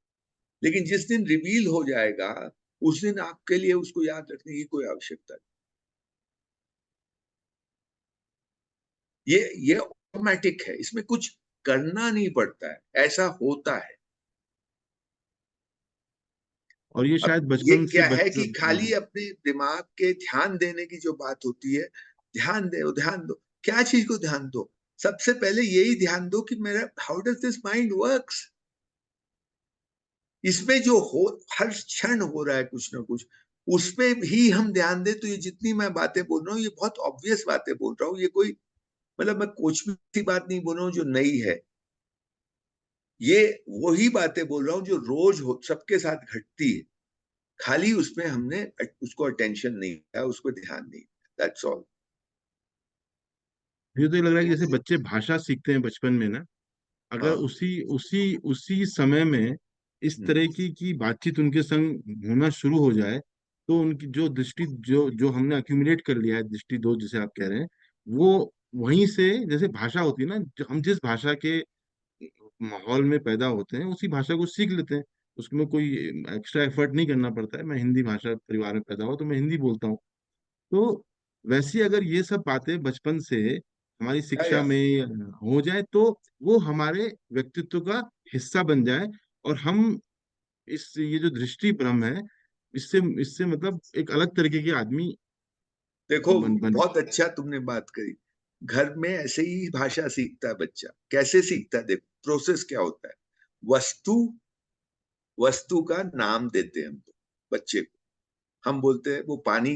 Speaker 2: लेकिन जिस दिन रिवील हो जाएगा, उस दिन आपके लिए उसको याद रखने की कोई आवश्यकता नहीं। ये ऑटोमेटिक है, इसमें कुछ करना नहीं पड़ता है, ऐसा होता है।
Speaker 1: और ये
Speaker 2: अब
Speaker 1: शायद
Speaker 2: ये
Speaker 1: बचपन से
Speaker 2: क्या है कि
Speaker 1: हाँ,
Speaker 2: खाली अपने दिमाग के ध्यान देने की जो बात होती है, ध्यान दो ध्यान दो, क्या चीज को ध्यान दो? सबसे पहले यही ध्यान दो कि मेरा how does this mind works. इसमें जो हो, हर क्षण हो रहा है कुछ ना कुछ, उस पे भी हम ध्यान दें तो ये जितनी मैं बातें बोल रहा हूँ ये बहुत ऑब्वियस बातें बोल रहा हूँ, ये कोई मतलब मैं कुछ भी बात नहीं बोल रहा हूँ जो नई है। ये वही बातें बोल रहा हूँ जो रोज हो सबके साथ घटती है, खाली उसमें हमने उसको अटेंशन नहीं दिया, उसको ध्यान नहीं दिया, दैट्स ऑल।
Speaker 1: मुझे तो ये लग रहा है कि जैसे बच्चे भाषा सीखते हैं बचपन में ना, अगर
Speaker 2: हाँ।
Speaker 1: उसी उसी उसी समय में इस
Speaker 2: हम्म,
Speaker 1: तरह की बातचीत उनके संग होना शुरू हो जाए, तो उनकी जो दृष्टि, जो जो हमने अक्यूमुलेट कर लिया है, दृष्टि दोष जिसे आप कह रहे हैं, वो वहीं से, जैसे भाषा होती है ना, जो हम जिस भाषा के माहौल में पैदा होते हैं उसी भाषा को सीख लेते हैं। उसमें कोई एक्स्ट्रा एफर्ट नहीं करना पड़ता है। मैं हिंदी भाषा परिवार में पैदा हुआ तो मैं हिंदी बोलता हूँ। तो वैसे अगर ये सब बातें बचपन से हमारी शिक्षा
Speaker 2: या
Speaker 1: में हो जाए तो वो हमारे व्यक्तित्व का हिस्सा बन जाए, और हम इस ये जो दृष्टि भ्रम है, इससे इससे मतलब एक अलग तरीके के आदमी
Speaker 2: देखो,
Speaker 1: बन बने।
Speaker 2: बहुत अच्छा तुमने बात करी। घर में ऐसे ही भाषा सीखता है बच्चा। कैसे सीखता है? देखो प्रोसेस क्या होता है। वस्तु वस्तु का नाम देते हैं हम तो बच्चे को। हम बोलते हैं वो पानी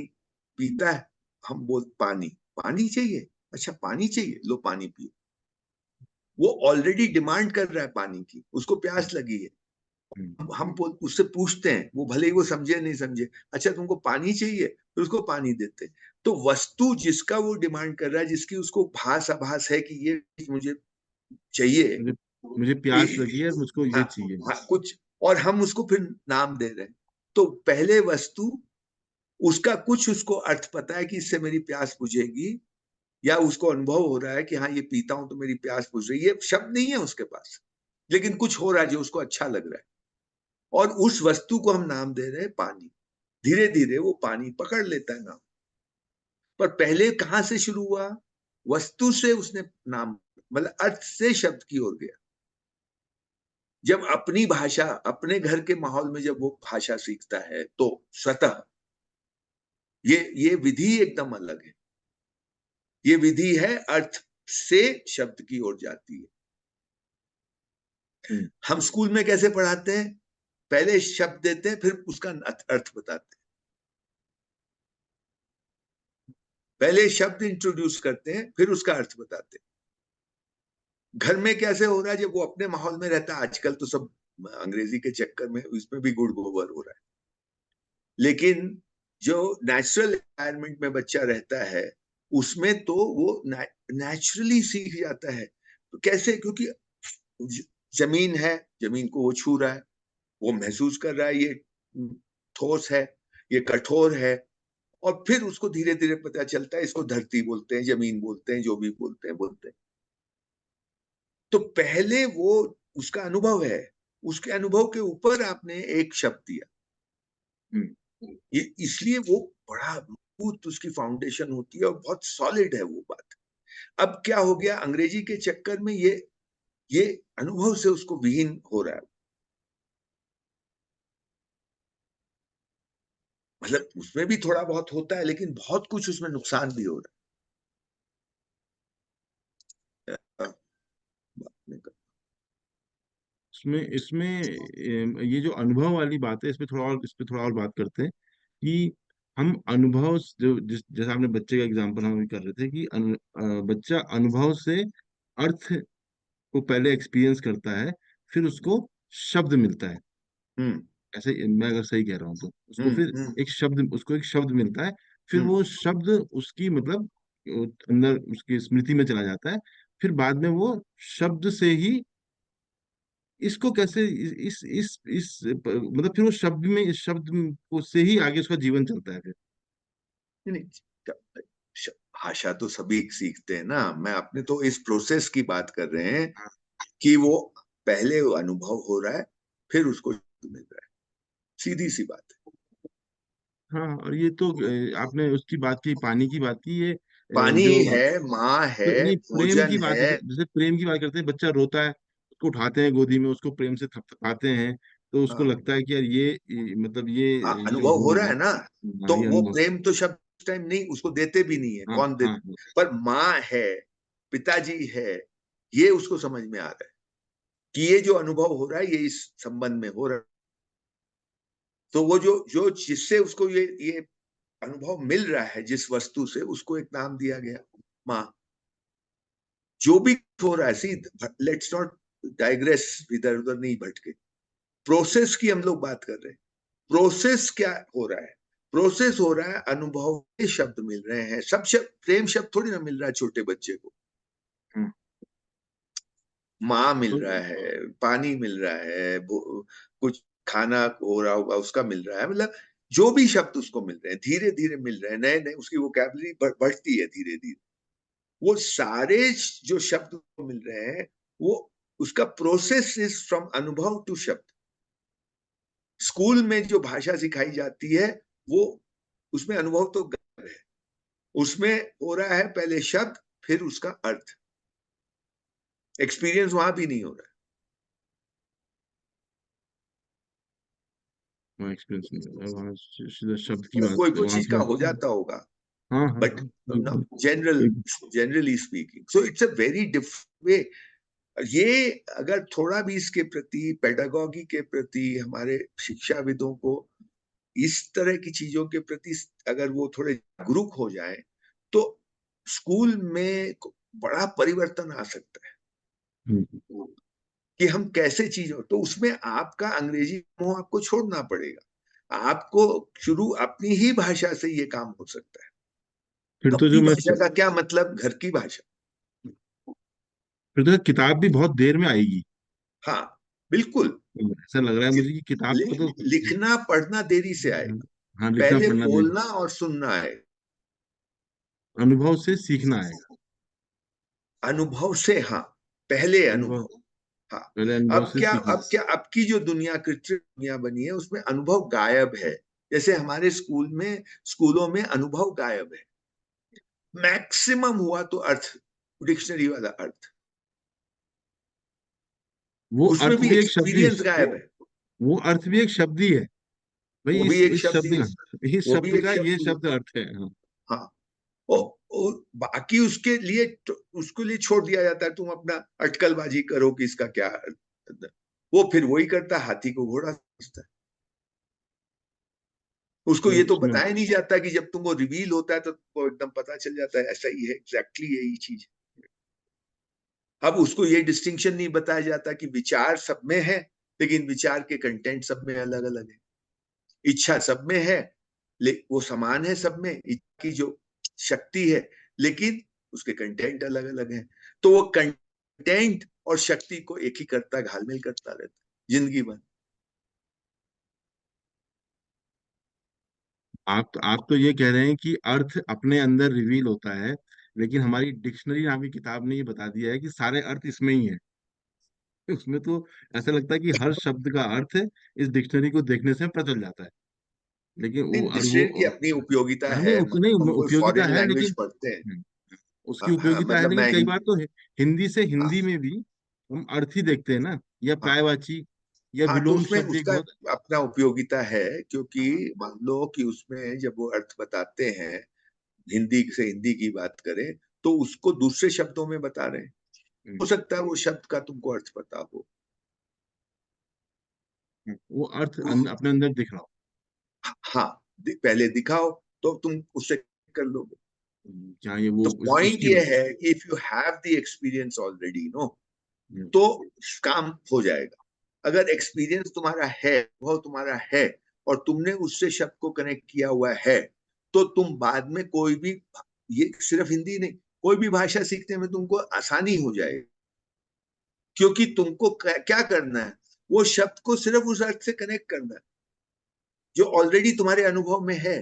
Speaker 2: पीता है, हम बोल पानी, पानी चाहिए, अच्छा पानी चाहिए, लो पानी पियो। वो ऑलरेडी डिमांड कर रहा है पानी की, उसको प्यास लगी है।
Speaker 1: हम्म,
Speaker 2: हम उससे पूछते हैं, वो भले ही वो समझे नहीं समझे, अच्छा तुमको पानी चाहिए, फिर उसको पानी देते हैं। तो वस्तु जिसका वो डिमांड कर रहा है, जिसकी उसको भास आभास है कि ये मुझे चाहिए,
Speaker 1: मुझे मुझे प्यास लगी है, मुझको
Speaker 2: हाँ,
Speaker 1: ये चाहिए।
Speaker 2: हाँ कुछ, और हम उसको फिर नाम दे रहे हैं। तो पहले वस्तु, उसका कुछ उसको अर्थ पता है कि इससे मेरी प्यास बुझेगी, या उसको अनुभव हो रहा है कि हाँ ये पीता हूं तो मेरी प्यास बुझ रही है। ये शब्द नहीं है उसके पास, लेकिन कुछ हो रहा है जो उसको अच्छा लग रहा है, और उस वस्तु को हम नाम दे रहे हैं पानी। धीरे धीरे वो पानी पकड़ लेता है नाम। पर पहले कहां से शुरू हुआ? वस्तु से उसने नाम, मतलब अर्थ से शब्द की ओर गया। जब अपनी भाषा, अपने घर के माहौल में जब वो भाषा सीखता है तो स्वतः ये विधि एकदम अलग है। ये विधि है अर्थ से शब्द की ओर जाती है।
Speaker 1: हम्म,
Speaker 2: हम स्कूल में कैसे पढ़ाते हैं? पहले शब्द देते हैं, फिर उसका अर्थ बताते हैं। पहले शब्द इंट्रोड्यूस करते हैं, फिर उसका अर्थ बताते हैं। घर में कैसे हो रहा है? जब वो अपने माहौल में रहता है, आजकल तो सब अंग्रेजी के चक्कर में इसमें भी गुड़ गोबर हो रहा है, लेकिन जो नेचुरल एनवायरनमेंट में बच्चा रहता है, उसमें तो वो नेचुरली सीख जाता है। तो कैसे? क्योंकि जमीन है, जमीन को वो छू रहा है, वो महसूस कर रहा है ये ठोस है, ये कठोर है, और फिर उसको धीरे धीरे पता चलता है इसको धरती बोलते हैं, जमीन बोलते हैं, जो भी बोलते हैं। तो पहले वो उसका अनुभव है, उसके अनुभव के ऊपर आपने एक शब्द दिया,
Speaker 1: हम्म।
Speaker 2: ये इसलिए वो बड़ा मजबूत उसकी फाउंडेशन होती है और बहुत सॉलिड है वो बात। अब क्या हो गया, अंग्रेजी के चक्कर में ये अनुभव से उसको विहीन हो रहा है। मतलब उसमें भी थोड़ा बहुत होता है, लेकिन बहुत कुछ उसमें नुकसान भी हो रहा है।
Speaker 1: इसमें इसमें ये जो अनुभव वाली बात है, इस पे थोड़ा और बात करते हैं कि हम अनुभव जो जैसे आपने बच्चे का एग्जांपल हम अभी कर रहे थे कि बच्चा अनुभव से अर्थ को पहले एक्सपीरियंस करता है, फिर उसको शब्द मिलता है।
Speaker 2: हम्म
Speaker 1: ऐसे मैं अगर सही कह रहा हूँ तो
Speaker 2: हम्म
Speaker 1: उसको एक शब्द मिलता है। फिर
Speaker 2: हम्म
Speaker 1: वो शब्द उसकी मतलब अंदर उसकी स्मृति में चला जाता है। फिर बाद में वो शब्द से ही इसको कैसे इस मतलब फिर वो शब्द में, इस शब्द को से ही आगे उसका जीवन चलता है फिर।
Speaker 2: नहीं, भाषा तो सभी सीखते हैं ना। मैं अपने तो इस प्रोसेस की बात कर रहे हैं
Speaker 1: हाँ।
Speaker 2: कि वो पहले वो अनुभव हो रहा है, फिर उसको मिल रहा है। सीधी सी बात है।
Speaker 1: हाँ, और ये तो आपने उसकी बात की, पानी की बात की, ये
Speaker 2: पानी
Speaker 1: जो
Speaker 2: है, माँ है,
Speaker 1: नहीं, प्रेम
Speaker 2: भोजन
Speaker 1: की बात,
Speaker 2: है।
Speaker 1: जैसे प्रेम की बात करते हैं, बच्चा रोता है, उसको उठाते हैं गोदी में, उसको प्रेम से थपथपाते हैं, तो उसको
Speaker 2: हाँ,
Speaker 1: लगता है कि यार मतलब
Speaker 2: हाँ,
Speaker 1: ये जो
Speaker 2: अनुभव
Speaker 1: हो
Speaker 2: हो
Speaker 1: रहा
Speaker 2: रहा
Speaker 1: है।
Speaker 2: है ना। तो
Speaker 1: हाँ, ये
Speaker 2: वो
Speaker 1: अनुभव।
Speaker 2: प्रेम तो शब्द उस टाइम नहीं, उसको देते भी नहीं है,
Speaker 1: हाँ,
Speaker 2: कौन
Speaker 1: हाँ,
Speaker 2: देते?
Speaker 1: हाँ,
Speaker 2: पर माँ है, पिताजी है, ये उसको समझ में आ रहा है कि ये जो अनुभव हो रहा है, ये इस संबंध में हो रहा है। तो वो जो जो जिससे उसको ये अनुभव मिल रहा है, जिस वस्तु से, उसको एक नाम दिया गया, माँ। जो भी हो रहा है, सी, लेट्स नॉट डाइग्रेस, इधर उधर नहीं भटके। प्रोसेस की हम लोग बात कर रहे हैं। प्रोसेस क्या हो रहा है? प्रोसेस हो रहा है, अनुभव के शब्द मिल रहे हैं। सब शब्द, प्रेम शब्द थोड़ी ना मिल रहा है छोटे बच्चे को।
Speaker 1: हाँ।
Speaker 2: माँ मिल
Speaker 1: तो
Speaker 2: रहा है, पानी मिल रहा है, कुछ खाना हो रहा होगा उसका मिल रहा है। मतलब जो भी शब्द उसको मिल रहे हैं, धीरे धीरे मिल रहे हैं, नए नए, उसकी वोकैबुलरी बढ़ती है धीरे धीरे। वो सारे जो शब्द को मिल रहे हैं, वो उसका प्रोसेस इज फ्रॉम अनुभव टू शब्द। स्कूल में जो भाषा सिखाई जाती है, वो उसमें अनुभव तो गायब है। उसमें हो रहा है पहले शब्द, फिर उसका अर्थ। एक्सपीरियंस वहां भी नहीं हो रहा है।
Speaker 1: वहाँ एक्सपीरियंस नहीं होता, वहाँ सीधा शब्द की
Speaker 2: और
Speaker 1: बात
Speaker 2: कोई कोई
Speaker 1: वहां
Speaker 2: चीज का
Speaker 1: पे।
Speaker 2: हो जाता होगा,
Speaker 1: हाँ हाँ
Speaker 2: बट
Speaker 1: हाँ, बिल्कुल बिल्कुल।
Speaker 2: Generally speaking, so it's a very different way. ये अगर थोड़ा भी इसके प्रति, पेडागॉगी के प्रति, हमारे शिक्षाविदों को इस तरह की चीजों के प्रति अगर वो थोड़े जागरूक हो जाए, तो स्कूल में बड़ा परिवर्तन आ सकता है कि हम कैसे चीजों, तो उसमें आपका अंग्रेजी मोह आपको छोड़ना पड़ेगा। आपको शुरू अपनी ही भाषा से ये काम हो सकता है।
Speaker 1: फिर तो
Speaker 2: अपनी
Speaker 1: जो मैं
Speaker 2: भाषा का क्या मतलब? घर की भाषा।
Speaker 1: फिर तो किताब भी बहुत देर में आएगी।
Speaker 2: हाँ, बिल्कुल।
Speaker 1: ऐसा लग रहा है मुझे कि किताब को तो
Speaker 2: लिखना पढ़ना देरी से आएगा,
Speaker 1: हाँ, लिखना
Speaker 2: पहले
Speaker 1: पढ़ना दे,
Speaker 2: बोलना और सुनना आएगा।
Speaker 1: अनुभव से सीखना आएगा।
Speaker 2: अनुभव से, हाँ, पहले
Speaker 1: अनुभव,
Speaker 2: अनुभव। हाँ।
Speaker 1: पहले अनुभव
Speaker 2: अब
Speaker 1: से
Speaker 2: क्या,
Speaker 1: सीखना।
Speaker 2: अब की जो दुनिया, कृत्रिम दुनिया बनी है, उसमें अनुभव गायब है। जैसे हमारे स्कूलों में अनुभव गायब है। मैक्सिमम हुआ तो अर्थ, डिक्शनरी वाला अर्थ,
Speaker 1: वो
Speaker 2: उसमें
Speaker 1: अर्थ
Speaker 2: भी
Speaker 1: भी एक शब्द ही,
Speaker 2: एक्सपीरियंस गायब है।
Speaker 1: वो अर्थ भी एक शब्द ही है भाई।
Speaker 2: वो भी एक
Speaker 1: इस
Speaker 2: शब्द
Speaker 1: शब्द
Speaker 2: ही है,
Speaker 1: का, इस
Speaker 2: वो भी
Speaker 1: शब्द
Speaker 2: एक
Speaker 1: का ये
Speaker 2: शब्द ही है।
Speaker 1: शब्द अर्थ है। हाँ।
Speaker 2: हाँ। ओ, बाकी उसके लिए उसके लिए छोड़ दिया जाता है, तुम अपना अटकलबाजी करो कि इसका क्या अर्थ है। वो फिर वही करता है, हाथी को घोड़ा समझता है। उसको ये तो
Speaker 1: उसमें
Speaker 2: बताया नहीं जाता कि जब तुमको रिवील होता है तो तुमको एकदम पता चल जाता है, ऐसा ही है, एग्जैक्टली यही चीज। अब उसको ये डिस्टिंक्शन नहीं बताया जाता कि विचार सब में है, लेकिन विचार के कंटेंट सब में अलग अलग है। इच्छा सब में है, वो समान है सब में, इच्छा की जो शक्ति है, लेकिन उसके कंटेंट अलग अलग है। तो वो कंटेंट और शक्ति को एक ही करता, घालमेल करता रहता जिंदगी भर।
Speaker 1: आप तो ये कह रहे हैं कि अर्थ अपने अंदर रिवील होता है, लेकिन हमारी डिक्शनरी नाम की किताब ने ये बता दिया है कि सारे अर्थ इसमें ही है। उसमें तो ऐसा लगता है कि हर शब्द का अर्थ इस डिक्शनरी को देखने से पता चल जाता है। लेकिन वो
Speaker 2: नहीं,
Speaker 1: और वो
Speaker 2: डिक्शनरी की अपनी उपयोगिता
Speaker 1: हाँ, नहीं
Speaker 2: है।
Speaker 1: नहीं,
Speaker 2: हम कोई
Speaker 1: उपयोगिता
Speaker 2: फॉरेन
Speaker 1: है
Speaker 2: लैंग्वेज
Speaker 1: लेकिन
Speaker 2: पढ़ते हैं।
Speaker 1: उसकी
Speaker 2: हाँ, हाँ,
Speaker 1: उपयोगिता है,
Speaker 2: मतलब
Speaker 1: लेकिन
Speaker 2: मैं
Speaker 1: कई बार तो हिंदी से
Speaker 2: हाँ,
Speaker 1: हिंदी में भी हम अर्थ ही देखते हैं ना, या
Speaker 2: हाँ,
Speaker 1: पर्यायवाची या
Speaker 2: हाँ, तो
Speaker 1: विलोम
Speaker 2: उसमें
Speaker 1: शब्द एक
Speaker 2: उसका
Speaker 1: बहुत।
Speaker 2: अपना उपयोगिता है, क्योंकि
Speaker 1: हाँ।
Speaker 2: मान लो कि उसमें जब वो अर्थ बताते हैं, हिंदी से हिंदी की बात करें, तो उसको दूसरे शब्दों में बता रहे हैं। हो
Speaker 1: हम्म,
Speaker 2: सकता है वो शब्द का तुमको अर्थ पता हो।
Speaker 1: वो अर्थ अपने अंदर दिख रहा हो।
Speaker 2: हाँ, पहले दिखाओ तो तुम उससे कर लोगे।
Speaker 1: क्या ये वो
Speaker 2: तो पॉइंट
Speaker 1: उसकी
Speaker 2: ये
Speaker 1: बात।
Speaker 2: है कि if you have the experience already, no,
Speaker 1: hmm,
Speaker 2: तो काम हो जाएगा। अगर एक्सपीरियंस तुम्हारा है, वो तुम्हारा है, और तुमने उससे शब्द को कनेक्ट किया हुआ है, तो तुम बाद में कोई भी, ये सिर्फ हिंदी नहीं, कोई भी भाषा सीखने में तुमको आसानी हो जाएगी। क्योंकि तुमको क्या करना है, वो शब्द को सिर्फ उस अर्थ से कनेक्ट करना है जो ऑलरेडी तुम्हारे अनुभव में है।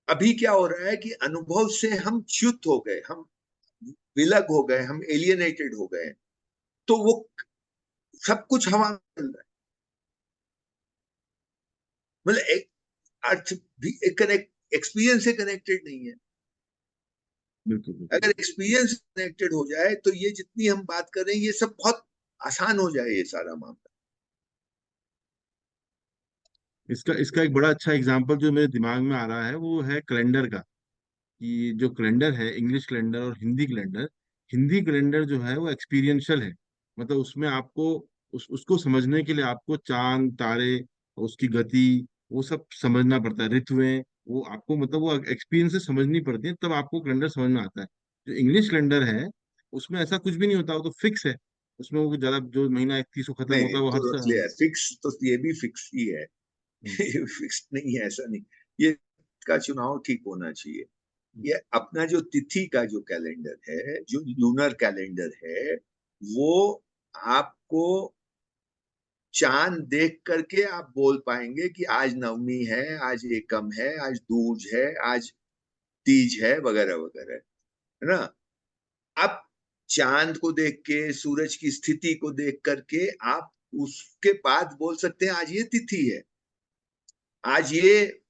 Speaker 2: अभी क्या हो रहा है कि अनुभव से हम च्युत हो गए, हम विलग हो गए, हम एलियनेटेड हो गए। तो वो सब कुछ हवा में चल रहा है। मतलब एक अर्थ भी एक कनेक्ट, एक्सपीरियंस से कनेक्टेड नहीं है।
Speaker 1: बिल्कुल बिल्कुल।
Speaker 2: अगर एक्सपीरियंस कनेक्टेड हो जाए, तो ये जितनी हम बात कर रहे हैं, ये सब बहुत आसान हो जाए, ये सारा मामला।
Speaker 1: इसका इसका एक बड़ा अच्छा एग्जांपल जो मेरे दिमाग में आ रहा है वो है कैलेंडर का। कि जो कैलेंडर है, इंग्लिश कैलेंडर और हिंदी कैलेंडर, हिंदी कैलेंडर जो है वो एक्सपीरियंशियल है। मतलब उसमें आपको उसको समझने के लिए आपको चांद तारे, उसकी गति, वो सब समझना पड़ता है, ऋतुएं, वो आपको मतलब वो एक्सपीरियंस से समझनी पड़ती है, तब आपको कैलेंडर समझ में आता है। जो इंग्लिश कैलेंडर है उसमें ऐसा कुछ भी नहीं होता, वो तो फिक्स है। उसमें वो ज्यादा जो महीना 31 को खत्म होता
Speaker 2: नहीं,
Speaker 1: है वो हर
Speaker 2: तो क्लियर फिक्स, तो ये भी फिक्स ही है।
Speaker 1: हम्म,
Speaker 2: ये फिक्स नहीं है, ऐसा नहीं। ये का चुनाव ठीक होना चाहिए। ये अपना जो तिथि का जो कैलेंडर है, जो लूनर कैलेंडर है, वो आपको चांद देख करके आप बोल पाएंगे कि आज नवमी है, आज एकम है, आज दूज है, आज तीज है, वगैरह वगैरह, है ना। आप चांद को देख के, सूरज की स्थिति को देख करके आप उसके बाद बोल सकते हैं आज ये तिथि है, आज ये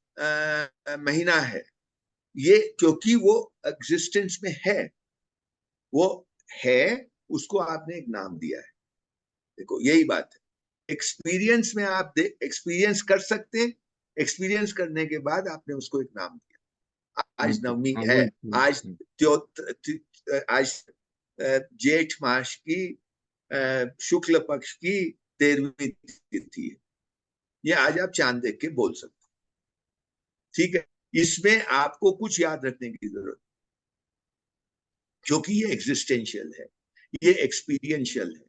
Speaker 2: महीना है। ये क्योंकि वो एग्जिस्टेंस में है, वो है, उसको आपने एक नाम दिया है। देखो यही बात है। एक्सपीरियंस में आप एक्सपीरियंस कर सकते हैं, एक्सपीरियंस करने के बाद आपने उसको एक नाम दिया। आज नवमी
Speaker 1: हाँ
Speaker 2: है,
Speaker 1: वही।
Speaker 2: आज त्यो आज जेठ मास की शुक्ल पक्ष की 13वीं तिथि है। ये आज आप चांद देख के बोल सकते हैं, ठीक है। इसमें आपको कुछ याद रखने की जरूरत, क्योंकि ये एग्जिस्टेंशियल है, ये एक्सपीरियंशियल है।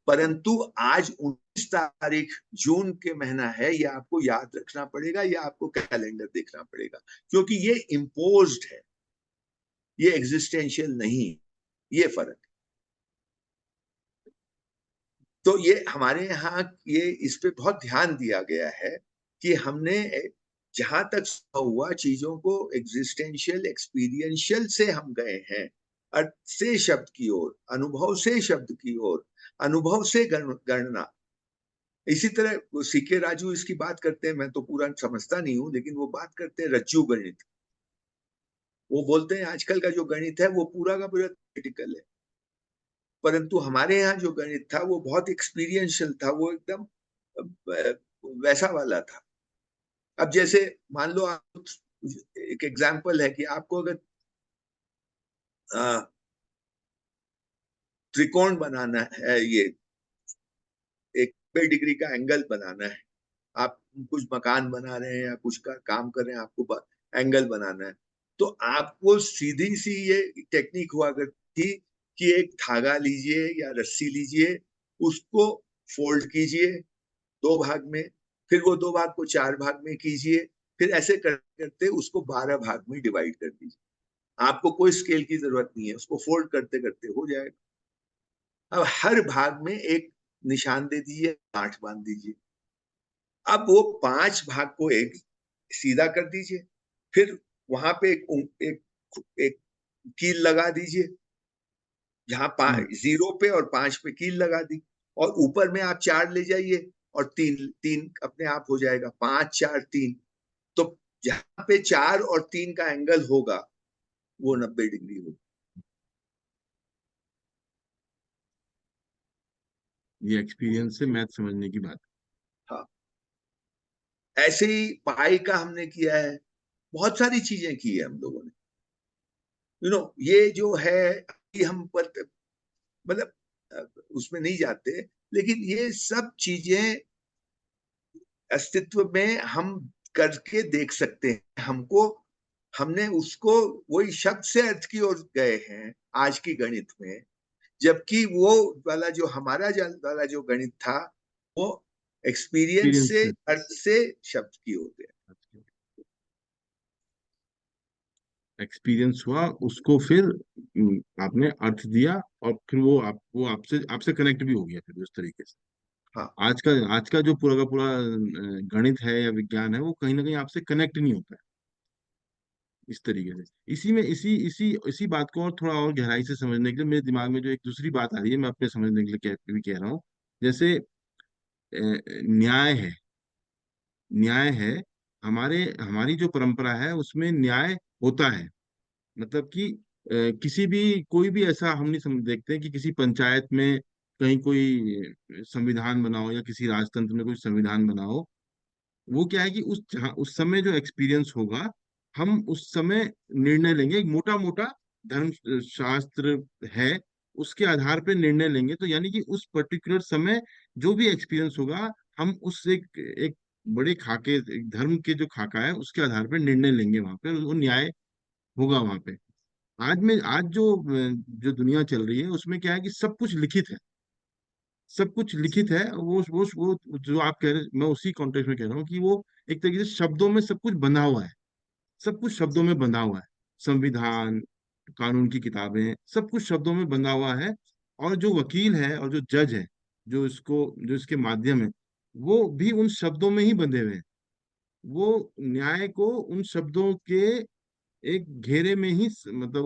Speaker 2: परंतु आज 19 तारीख जून के महीना है, ये आपको याद रखना पड़ेगा, या आपको कैलेंडर देखना पड़ेगा, क्योंकि ये इम्पोज्ड है, ये एग्जिस्टेंशियल नहीं। ये फर्क। तो ये हमारे यहाँ ये इस पे बहुत ध्यान दिया गया है कि हमने जहां तक हुआ चीजों को एग्जिस्टेंशियल एक्सपीरियंशियल से हम गए हैं, अर्थ से शब्द की ओर, अनुभव से शब्द की ओर, अनुभव से गणना। इसी तरह वो सीके राजू इसकी बात करते हैं, मैं तो पूरा समझता नहीं हूं, लेकिन वो बात करते हैं रज्जु गणित। वो बोलते हैं आजकल का जो गणित है वो पूरा का पूरा क्रिटिकल है, परंतु हमारे यहाँ जो गणित था वो बहुत एक्सपीरियंशियल था, वो एकदम वैसा वाला था। अब जैसे मान लो आप, एक एग्जाम्पल है कि आपको अगर त्रिकोण बनाना है, ये 1 डिग्री का एंगल बनाना है, आप कुछ मकान बना रहे हैं या कुछ का काम कर रहे हैं, आपको एंगल बनाना है, तो आपको सीधी सी ये टेक्निक हुआ करती थी कि एक धागा लीजिए या रस्सी लीजिए, उसको फोल्ड कीजिए 2 भाग में, फिर वो 2 भाग को 4 भाग में कीजिए, फिर ऐसे करते करते उसको 12 भाग में डिवाइड कर दीजिए। आपको कोई स्केल की जरूरत नहीं है, उसको फोल्ड करते करते हो जाएगा। अब हर भाग में एक निशान दे दीजिए, 8 बांध दीजिए। अब वो 5 भाग को एक सीधा कर दीजिए, फिर वहां पे एक, एक कील लगा दीजिए, जहां 0 पे और 5 पे कील लगा दी, और ऊपर में आप 4 ले जाइए, और 3 3 अपने आप हो जाएगा, 5 4 3। तो जहां पे 4 और 3 का एंगल होगा वो 90 डिग्री होगा।
Speaker 1: ये एक्सपीरियंस से मैथ समझने की बात।
Speaker 2: हाँ, ऐसे ही पाई का हमने किया है, बहुत सारी चीजें की है हम लोगों ने। ये जो है कि हम पर मतलब उसमें नहीं जाते, लेकिन ये सब चीजें अस्तित्व में हम करके देख सकते हैं। हमको हमने उसको वही शब्द से अर्थ की ओर गए हैं आज की गणित में, जबकि वो वाला जो हमारा वाला जो गणित था वो एक्सपीरियंस
Speaker 1: एक्सपीरियंस
Speaker 2: से,
Speaker 1: से
Speaker 2: अर्थ से शब्द की ओर गया।
Speaker 1: एक्सपीरियंस हुआ, उसको फिर आपने अर्थ दिया, और फिर वो आपसे आपसे कनेक्ट भी हो गया फिर उस तरीके से।
Speaker 2: हाँ,
Speaker 1: आज का जो पूरा का पूरा गणित है या विज्ञान है, वो कहीं ना कहीं आपसे कनेक्ट नहीं होता है इस तरीके से। इसी में इसी इसी इसी बात को और थोड़ा और गहराई से समझने के लिए मेरे दिमाग में जो एक दूसरी बात आ रही है, मैं अपने समझने के लिए भी कह रहा हूँ। जैसे न्याय है। न्याय है, हमारी जो परंपरा है उसमें न्याय होता है। मतलब कि किसी भी कोई भी ऐसा हम नहीं देखते हैं कि किसी पंचायत में कहीं कोई संविधान बनाओ, या किसी राजतंत्र में कोई संविधान बनाओ। वो क्या है कि उस समय जो एक्सपीरियंस होगा, हम उस समय निर्णय लेंगे। एक मोटा मोटा धर्म शास्त्र है, उसके आधार पे निर्णय लेंगे। तो यानी कि उस पर्टिकुलर समय जो भी एक्सपीरियंस होगा, हम उस एक बड़े खाके, एक धर्म के जो खाका है उसके आधार पे निर्णय लेंगे, वहां पे वो न्याय होगा वहां पे। आज जो दुनिया चल रही है उसमें क्या है कि सब कुछ लिखित है। सब कुछ लिखित है। वो जो आप कह रहे, मैं उसी कॉन्टेक्स्ट में कह रहा हूँ कि वो एक तरीके से शब्दों में सब कुछ बंधा हुआ है। सब कुछ शब्दों में बंधा हुआ है। संविधान, कानून की किताबें, सब कुछ शब्दों में बंधा हुआ है। और जो वकील है और जो जज है, जो इसके माध्यम है, वो भी उन शब्दों में ही बंधे हुए हैं। वो न्याय को उन शब्दों के एक घेरे में ही मतलब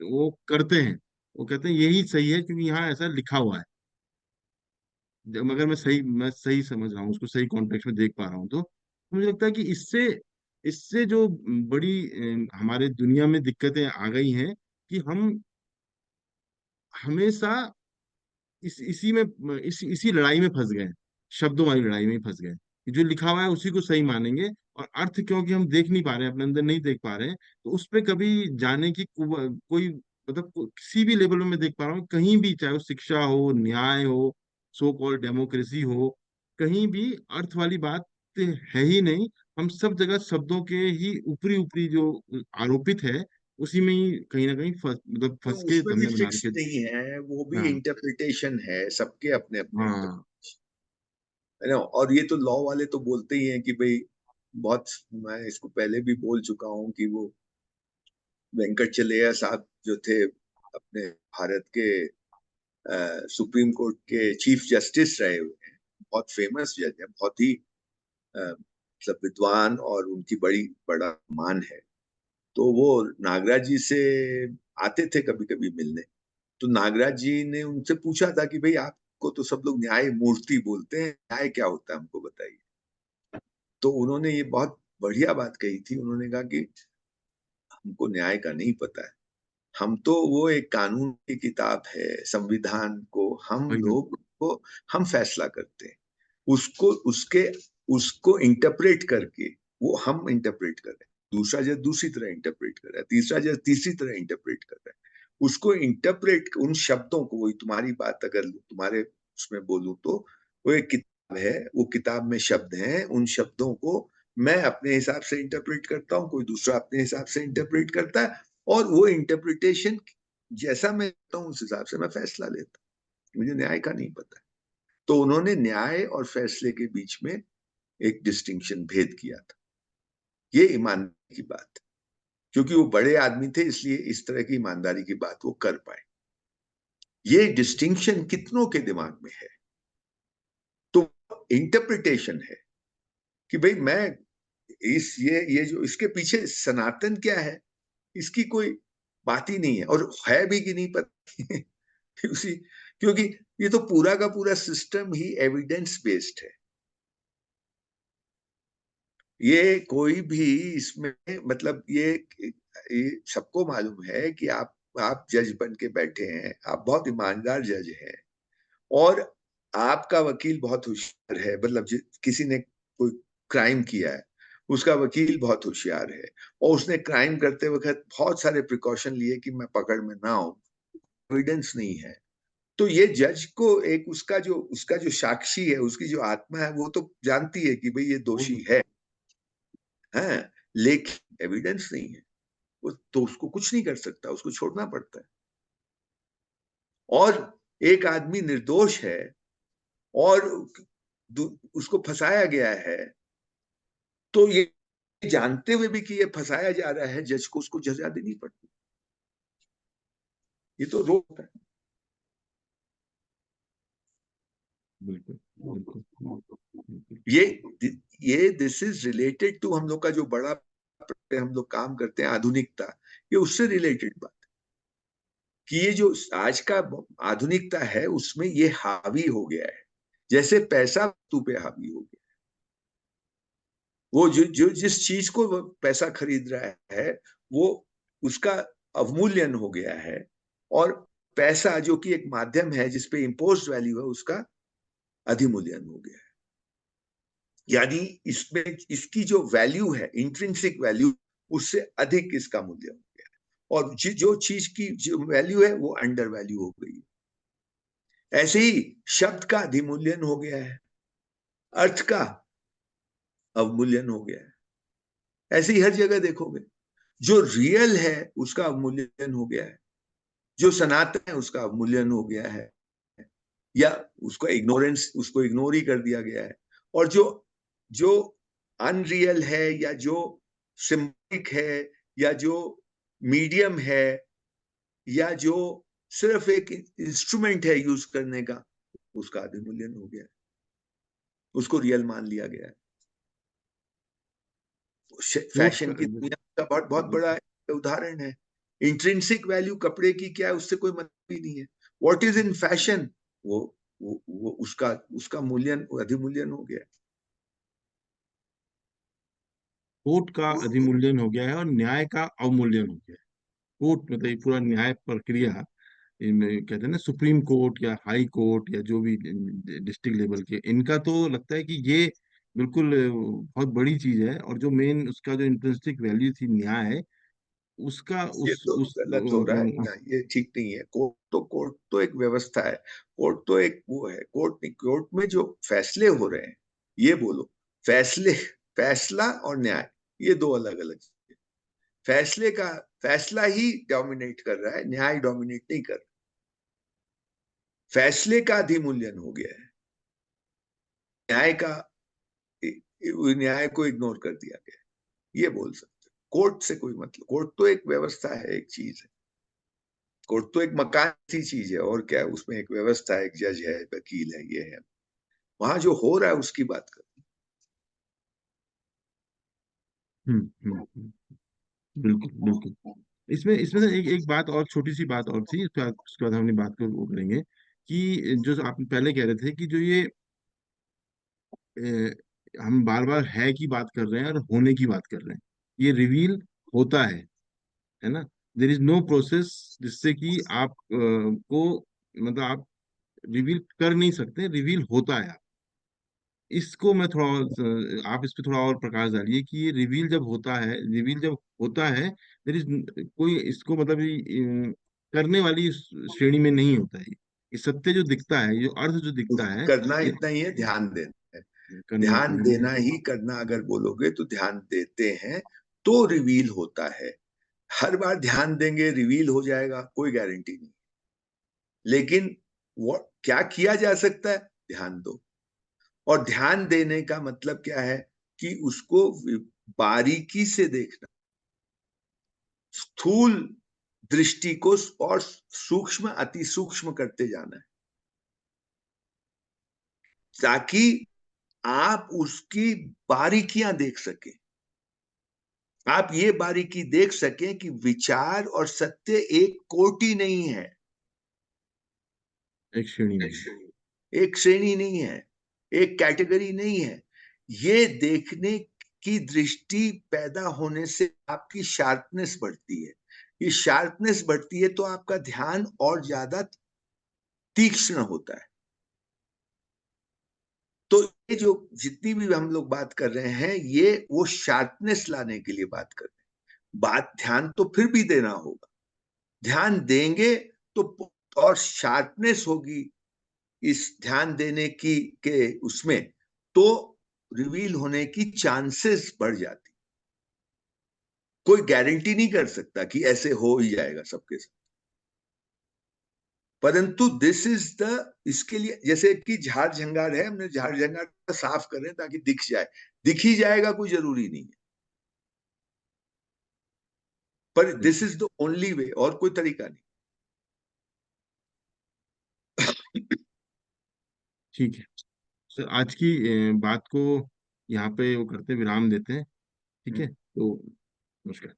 Speaker 1: वो करते हैं। वो कहते हैं यही सही है क्योंकि यहाँ ऐसा लिखा हुआ है। अगर मैं सही समझ रहा हूँ, उसको सही कॉन्टेक्स्ट में देख पा रहा हूँ, तो मुझे लगता है कि इससे इससे जो बड़ी हमारे दुनिया में दिक्कतें आ गई हैं कि हम हमेशा इसी लड़ाई में फंस गए, शब्दों वाली लड़ाई में ही फंस गए कि जो लिखा हुआ है उसी को सही मानेंगे, और अर्थ क्योंकि हम देख नहीं पा रहे हैं, अपने अंदर नहीं देख पा रहे हैं, तो उस पे कभी जाने की कोई मतलब किसी भी लेवल में मैं देख पा रहा हूँ, कहीं भी, चाहे वो शिक्षा हो, न्याय हो, सो कॉल्ड डेमोक्रेसी हो, कहीं भी अर्थ वाली बात है ही नहीं। हम सब जगह शब्दों के ही ऊपरी ऊपरी जो आरोपित है, उसी में ही कहीं ना कहीं मतलब
Speaker 2: तो
Speaker 1: फंस के
Speaker 2: उसमें भी
Speaker 1: हमने बना
Speaker 2: फिक्स
Speaker 1: रखे।
Speaker 2: नहीं है, वो भी
Speaker 1: हाँ।
Speaker 2: इंटरप्रिटेशन है, सबके अपने अपने
Speaker 1: हाँ।
Speaker 2: है ना। और ये तो लॉ वाले तो बोलते ही हैं कि भाई बहुत, मैं इसको पहले भी बोल चुका हूँ कि वो वेंकटचलैया साहब जो थे अपने भारत के सुप्रीम कोर्ट के चीफ जस्टिस रहे हुए हैं, बहुत फेमस जज है, बहुत ही मतलब विद्वान, और उनकी बड़ा मान है। तो वो नागराज जी से आते थे कभी कभी मिलने। तो नागराज जी ने उनसे पूछा था कि भाई आपको तो सब लोग न्याय मूर्ति बोलते हैं, न्याय क्या होता है हमको बताइए। तो उन्होंने ये बहुत बढ़िया बात कही थी, उन्होंने कहा कि हमको न्याय का नहीं पता है, हम तो वो एक कानून की किताब है, संविधान को हम
Speaker 1: वही ना।
Speaker 2: लोग को हम फैसला करते हैं, उसको उसके उसको इंटरप्रेट करके वो हम इंटरप्रेट कर रहे हैं, दूसरा जज दूसरी तरह इंटरप्रेट कर रहा है, तीसरा जज तीसरी तरह इंटरप्रेट कर रहा है। उसको इंटरप्रेट, उन शब्दों को, वही तुम्हारी बात अगर तुम्हारे उसमें बोलूं तो वो एक किताब है, वो किताब में शब्द हैं, उन शब्दों को मैं अपने हिसाब से इंटरप्रेट करता हूँ, कोई दूसरा अपने हिसाब से इंटरप्रेट करता है, और वो इंटरप्रिटेशन जैसा मैं करता हूँ उस हिसाब से मैं फैसला लेता हूँ, मुझे न्याय का नहीं पता। तो उन्होंने न्याय और फैसले के बीच में एक डिस्टिंक्शन भेद किया था। ये ईमानदारी की बात, क्योंकि वो बड़े आदमी थे इसलिए इस तरह की ईमानदारी की बात वो कर पाए। ये डिस्टिंक्शन कितनों के दिमाग में है? तो इंटरप्रिटेशन है कि भाई मैं इस ये जो इसके पीछे सनातन क्या है, इसकी कोई बात ही नहीं है, और है भी कि नहीं पता उसी, क्योंकि ये तो पूरा का पूरा सिस्टम ही एविडेंस बेस्ड है। ये कोई भी इसमें मतलब ये सबको मालूम है कि आप जज बन के बैठे हैं, आप बहुत ईमानदार जज हैं, और आपका वकील बहुत होशियार है, मतलब किसी ने कोई क्राइम किया है, उसका वकील बहुत होशियार है, और उसने क्राइम करते वक्त बहुत सारे प्रिकॉशन लिए कि मैं पकड़ में ना आऊं, एविडेंस नहीं है। तो ये जज को एक उसका जो साक्षी है, उसकी जो आत्मा है, वो तो जानती है कि भाई ये दोषी है, लेकिन एविडेंस नहीं है, वो तो उसको कुछ नहीं कर सकता, उसको छोड़ना पड़ता है। और एक आदमी निर्दोष है और उसको फंसाया गया है, तो ये जानते हुए भी कि ये फंसाया जा रहा है, जज को उसको सजा देनी पड़ती, ये तो रोक है।
Speaker 1: बिल्कुल बिल्कुल बिल्कुल।
Speaker 2: ये ये दिस इज रिलेटेड टू हम लोग का जो बड़ा हम लोग काम करते हैं आधुनिकता, ये उससे रिलेटेड बात कि ये जो आज का आधुनिकता है उसमें ये हावी हो गया है, जैसे पैसा वस्तु पे हावी हो गया। वो जो जिस चीज को वो पैसा खरीद रहा है, वो उसका अवमूल्यन हो गया है, और पैसा जो कि एक माध्यम है जिसपे इम्पोज वैल्यू है, उसका अधिमूल्यन हो गया है। यानी इसमें इसकी जो वैल्यू है, इंट्रिंसिक वैल्यू, उससे अधिक इसका मूल्य हो गया है, और जो चीज की जो वैल्यू है वो अंडर वैल्यू हो गई है। ऐसे ही शब्द का अधिमूल्यन हो गया है, अर्थ का अवमूल्यन हो गया है। ऐसे ही हर जगह देखोगे, जो रियल है उसका अवमूल्यन हो गया है, जो सनातन है उसका अवमूल्यन हो गया है, या उसको इग्नोर ही कर दिया गया है। और जो जो अनरियल है, या जो सिंबलिक है, या जो मीडियम है, या जो सिर्फ एक इंस्ट्रूमेंट है यूज करने का, उसका अधिमूल्यन हो गया है, उसको रियल मान लिया गया है।
Speaker 1: कोट
Speaker 2: फैशन
Speaker 1: का
Speaker 2: की दुनिया का बहुत बहुत बड़ा उदाहरण है। इंट्रिंसिक वैल्यू कपड़े की क्या है उससे कोई मतलब ही नहीं है। व्हाट इज इन फैशन, वो वो उसका उसका मूल्यन अधिमूल्यन हो गया।
Speaker 1: कोर्ट का अधिमूल्यन हो गया है और न्याय का अवमूल्यन हो गया है। कोर्ट मतलब ये पूरा न्याय प्रक्रिया, इनमें कहते हैं ना सुप्रीम कोर्ट या हाई कोर्ट या जो भी डिस्ट्रिक्ट लेवल के, इनका तो लगता है कि ये बिल्कुल बहुत बड़ी चीज है, और जो मेन उसका जो इंट्रिंसिक वैल्यू थी न्याय, उसका
Speaker 2: ये तो
Speaker 1: उस
Speaker 2: गलत हो रहा है ना, ये ठीक नहीं है। कोर्ट तो एक व्यवस्था है, कोर्ट तो एक वो है। कोर्ट नहीं, कोर्ट में जो फैसले हो रहे हैं, ये बोलो, फैसले, फैसला और न्याय, ये दो अलग अलग चीजें। फैसले का फैसला ही डोमिनेट कर रहा है, न्याय डोमिनेट नहीं कर रहा। फैसले का अधिमूल्यन हो गया है, न्याय का, न्याय को इग्नोर कर दिया गया है, ये बोल सकते हैं। कोर्ट से कोई मतलब, कोर्ट तो एक व्यवस्था है, एक चीज है। कोर्ट तो एक मकान सी चीज है, और क्या है उसमें, एक व्यवस्था है, एक जज है, वकील है, ये है। वहां जो हो रहा है उसकी बात कर।
Speaker 1: बिल्कुल बिल्कुल। इसमें इसमें से एक एक बात और, छोटी सी बात और थी, उसके बाद हम अपनी बात को वो करेंगे कि जो आप पहले कह रहे थे कि जो ये हम बार बार है की बात कर रहे हैं और होने की बात कर रहे हैं, ये रिवील होता है ना। देर इज नो प्रोसेस जिससे कि आप को मतलब आप रिवील कर नहीं सकते, रिवील होता है। इसको मैं थोड़ा आप इस पे थोड़ा और प्रकाश डालिए कि ये रिवील जब होता है, रिवील जब होता है, देर इज कोई इसको मतलब करने वाली इस श्रेणी में नहीं होता है। ये सत्य जो दिखता है, ये अर्थ जो दिखता है,
Speaker 2: करना
Speaker 1: ये
Speaker 2: इतना ही है, ध्यान देना है।
Speaker 1: करना
Speaker 2: ध्यान
Speaker 1: इतना ही है।
Speaker 2: देना ही करना, अगर बोलोगे तो ध्यान देते हैं तो रिवील होता है। हर बार ध्यान देंगे रिवील हो जाएगा, कोई गारंटी नहीं। लेकिन वो क्या किया जा सकता है, ध्यान दो। और ध्यान देने का मतलब क्या है, कि उसको बारीकी से देखना, स्थूल दृष्टि को और सूक्ष्म अति सूक्ष्म करते जाना है, ताकि आप उसकी बारीकियां देख सकें। आप ये बारीकी देख सकें कि विचार और सत्य एक कोटि नहीं है,
Speaker 1: एक श्रेणी नहीं।
Speaker 2: एक श्रेणी नहीं है, एक कैटेगरी नहीं है। ये देखने की दृष्टि पैदा होने से आपकी शार्पनेस बढ़ती है। ये शार्पनेस बढ़ती है तो आपका ध्यान और ज्यादा तीक्ष्ण होता है। तो ये जो जितनी भी हम लोग बात कर रहे हैं, ये वो शार्पनेस लाने के लिए बात कर रहे हैं। बात, ध्यान तो फिर भी देना होगा, ध्यान देंगे तो और शार्पनेस होगी इस ध्यान देने की के उसमें, तो रिवील होने की चांसेस बढ़ जाती। कोई गारंटी नहीं कर सकता कि ऐसे हो ही जाएगा सबके साथ, परंतु दिस इज द, इसके लिए जैसे कि झाड़ झंगार है, हमने झाड़ झंगार साफ करें ताकि दिख जाए, दिख ही जाएगा, कोई जरूरी नहीं है। पर this is the only way, और कोई तरीका नहीं।
Speaker 1: ठीक है सर, आज की बात को यहाँ पे वो करते, विराम देते हैं। ठीक है, तो नमस्कार।